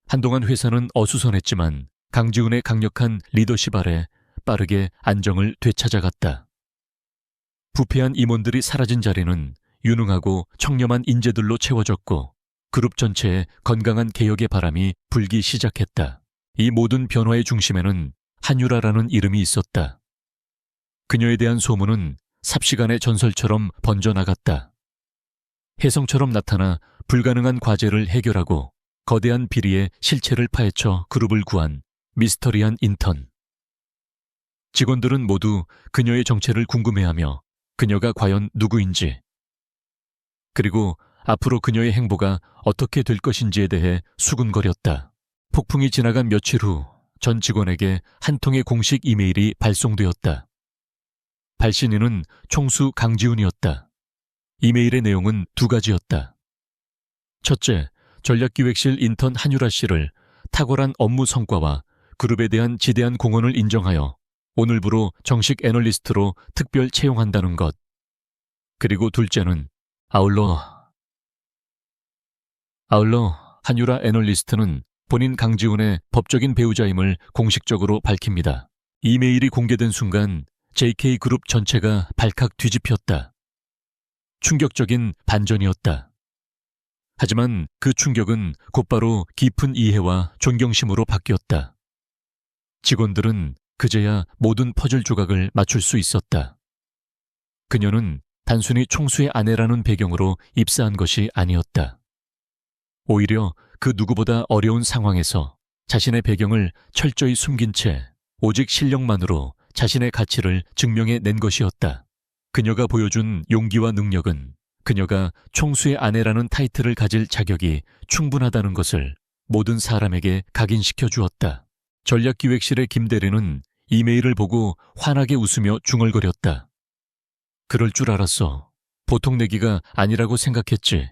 한동안 회사는 어수선했지만 강지훈의 강력한 리더십 아래 빠르게 안정을 되찾아갔다. 부패한 임원들이 사라진 자리는 유능하고 청렴한 인재들로 채워졌고 그룹 전체에 건강한 개혁의 바람이 불기 시작했다. 이 모든 변화의 중심에는 한유라라는 이름이 있었다. 그녀에 대한 소문은 삽시간의 전설처럼 번져나갔다. 혜성처럼 나타나 불가능한 과제를 해결하고 거대한 비리의 실체를 파헤쳐 그룹을 구한 미스터리한 인턴. 직원들은 모두 그녀의 정체를 궁금해하며 그녀가 과연 누구인지 그리고 앞으로 그녀의 행보가 어떻게 될 것인지에 대해 수군거렸다. 폭풍이 지나간 며칠 후 전 직원에게 한 통의 공식 이메일이 발송되었다. 발신인은 총수 강지훈이었다. 이메일의 내용은 두 가지였다. 첫째, 전략기획실 인턴 한유라 씨를 탁월한 업무 성과와 그룹에 대한 지대한 공헌을 인정하여 오늘부로 정식 애널리스트로 특별 채용한다는 것. 그리고 둘째는 아울러 한유라 애널리스트는 본인 강지훈의 법적인 배우자임을 공식적으로 밝힙니다. 이메일이 공개된 순간 JK그룹 전체가 발칵 뒤집혔다. 충격적인 반전이었다. 하지만 그 충격은 곧바로 깊은 이해와 존경심으로 바뀌었다. 직원들은 그제야 모든 퍼즐 조각을 맞출 수 있었다. 그녀는 단순히 총수의 아내라는 배경으로 입사한 것이 아니었다. 오히려 그 누구보다 어려운 상황에서 자신의 배경을 철저히 숨긴 채 오직 실력만으로 자신의 가치를 증명해 낸 것이었다. 그녀가 보여준 용기와 능력은 그녀가 총수의 아내라는 타이틀을 가질 자격이 충분하다는 것을 모든 사람에게 각인시켜 주었다. 전략기획실의 김 대리는 이메일을 보고 환하게 웃으며 중얼거렸다. 그럴 줄 알았어. 보통 내기가 아니라고 생각했지.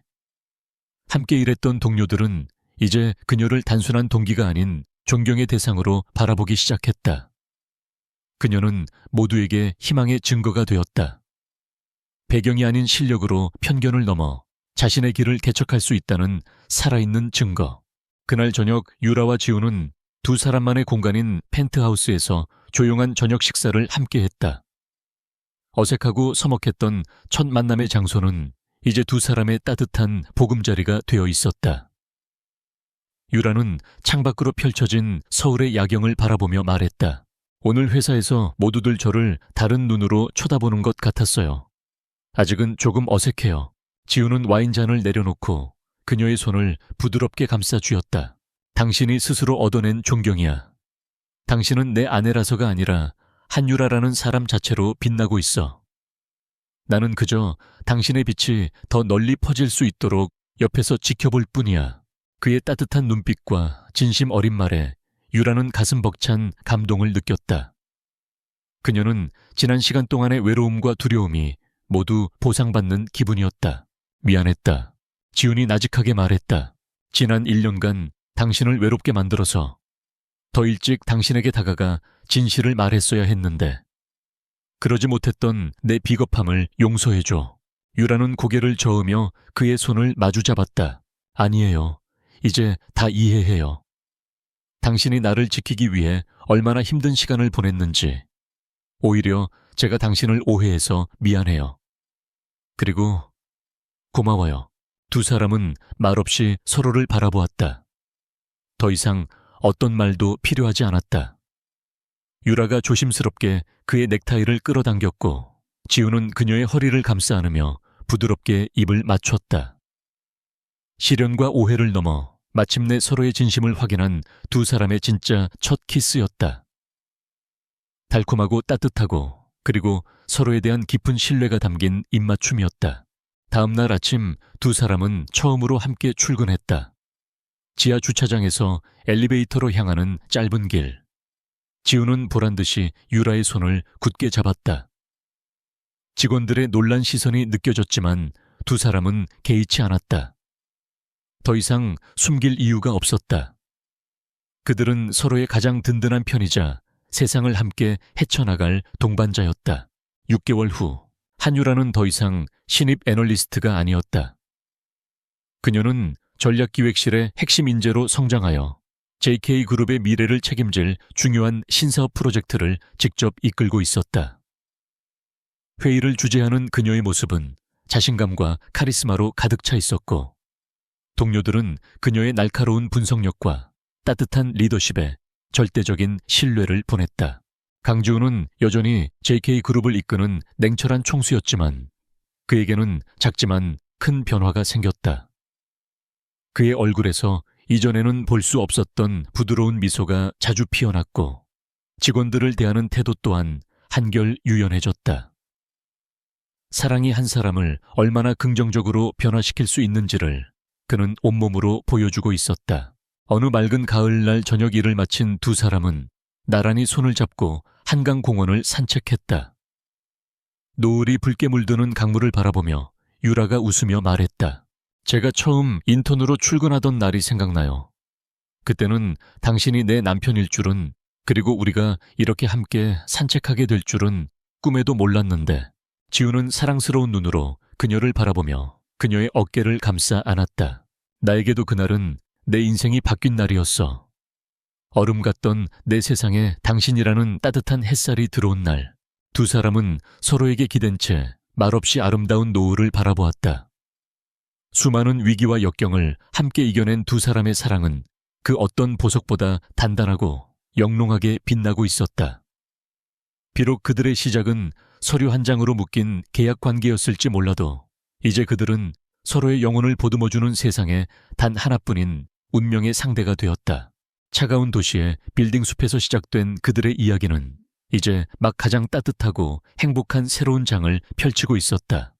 함께 일했던 동료들은 이제 그녀를 단순한 동기가 아닌 존경의 대상으로 바라보기 시작했다. 그녀는 모두에게 희망의 증거가 되었다. 배경이 아닌 실력으로 편견을 넘어 자신의 길을 개척할 수 있다는 살아있는 증거. 그날 저녁 유라와 지우는 두 사람만의 공간인 펜트하우스에서 조용한 저녁 식사를 함께 했다. 어색하고 서먹했던 첫 만남의 장소는 이제 두 사람의 따뜻한 보금자리가 되어 있었다. 유라는 창밖으로 펼쳐진 서울의 야경을 바라보며 말했다. 오늘 회사에서 모두들 저를 다른 눈으로 쳐다보는 것 같았어요. 아직은 조금 어색해요. 지우는 와인잔을 내려놓고 그녀의 손을 부드럽게 감싸 쥐었다. 당신이 스스로 얻어낸 존경이야. 당신은 내 아내라서가 아니라 한유라라는 사람 자체로 빛나고 있어. 나는 그저 당신의 빛이 더 널리 퍼질 수 있도록 옆에서 지켜볼 뿐이야. 그의 따뜻한 눈빛과 진심 어린 말에 유라는 가슴 벅찬 감동을 느꼈다. 그녀는 지난 시간 동안의 외로움과 두려움이 모두 보상받는 기분이었다. 미안했다. 지훈이 나직하게 말했다. 지난 1년간 당신을 외롭게 만들어서 더 일찍 당신에게 다가가 진실을 말했어야 했는데 그러지 못했던 내 비겁함을 용서해줘. 유라는 고개를 저으며 그의 손을 마주 잡았다. 아니에요. 이제 다 이해해요. 당신이 나를 지키기 위해 얼마나 힘든 시간을 보냈는지. 오히려 제가 당신을 오해해서 미안해요. 그리고 고마워요. 두 사람은 말없이 서로를 바라보았다. 더 이상 어떤 말도 필요하지 않았다. 유라가 조심스럽게 그의 넥타이를 끌어당겼고 지우는 그녀의 허리를 감싸 안으며 부드럽게 입을 맞췄다. 시련과 오해를 넘어 마침내 서로의 진심을 확인한 두 사람의 진짜 첫 키스였다. 달콤하고 따뜻하고 그리고 서로에 대한 깊은 신뢰가 담긴 입맞춤이었다. 다음 날 아침 두 사람은 처음으로 함께 출근했다. 지하 주차장에서 엘리베이터로 향하는 짧은 길. 지우는 보란듯이 유라의 손을 굳게 잡았다. 직원들의 놀란 시선이 느껴졌지만 두 사람은 개의치 않았다. 더 이상 숨길 이유가 없었다. 그들은 서로의 가장 든든한 편이자 세상을 함께 헤쳐나갈 동반자였다. 6개월 후 한유라는 더 이상 신입 애널리스트가 아니었다. 그녀는 전략기획실의 핵심 인재로 성장하여 JK그룹의 미래를 책임질 중요한 신사업 프로젝트를 직접 이끌고 있었다. 회의를 주재하는 그녀의 모습은 자신감과 카리스마로 가득 차 있었고 동료들은 그녀의 날카로운 분석력과 따뜻한 리더십에 절대적인 신뢰를 보냈다. 강지우는 여전히 JK그룹을 이끄는 냉철한 총수였지만 그에게는 작지만 큰 변화가 생겼다. 그의 얼굴에서 이전에는 볼 수 없었던 부드러운 미소가 자주 피어났고 직원들을 대하는 태도 또한 한결 유연해졌다. 사랑이 한 사람을 얼마나 긍정적으로 변화시킬 수 있는지를 그는 온몸으로 보여주고 있었다. 어느 맑은 가을날 저녁 일을 마친 두 사람은 나란히 손을 잡고 한강 공원을 산책했다. 노을이 붉게 물드는 강물을 바라보며 유라가 웃으며 말했다. 제가 처음 인턴으로 출근하던 날이 생각나요. 그때는 당신이 내 남편일 줄은 그리고 우리가 이렇게 함께 산책하게 될 줄은 꿈에도 몰랐는데 지우는 사랑스러운 눈으로 그녀를 바라보며 그녀의 어깨를 감싸 안았다. 나에게도 그날은 내 인생이 바뀐 날이었어. 얼음 같던 내 세상에 당신이라는 따뜻한 햇살이 들어온 날. 두 사람은 서로에게 기댄 채 말없이 아름다운 노을을 바라보았다. 수많은 위기와 역경을 함께 이겨낸 두 사람의 사랑은 그 어떤 보석보다 단단하고 영롱하게 빛나고 있었다. 비록 그들의 시작은 서류 한 장으로 묶인 계약 관계였을지 몰라도 이제 그들은 서로의 영혼을 보듬어주는 세상에 단 하나뿐인 운명의 상대가 되었다. 차가운 도시의 빌딩 숲에서 시작된 그들의 이야기는 이제 막 가장 따뜻하고 행복한 새로운 장을 펼치고 있었다.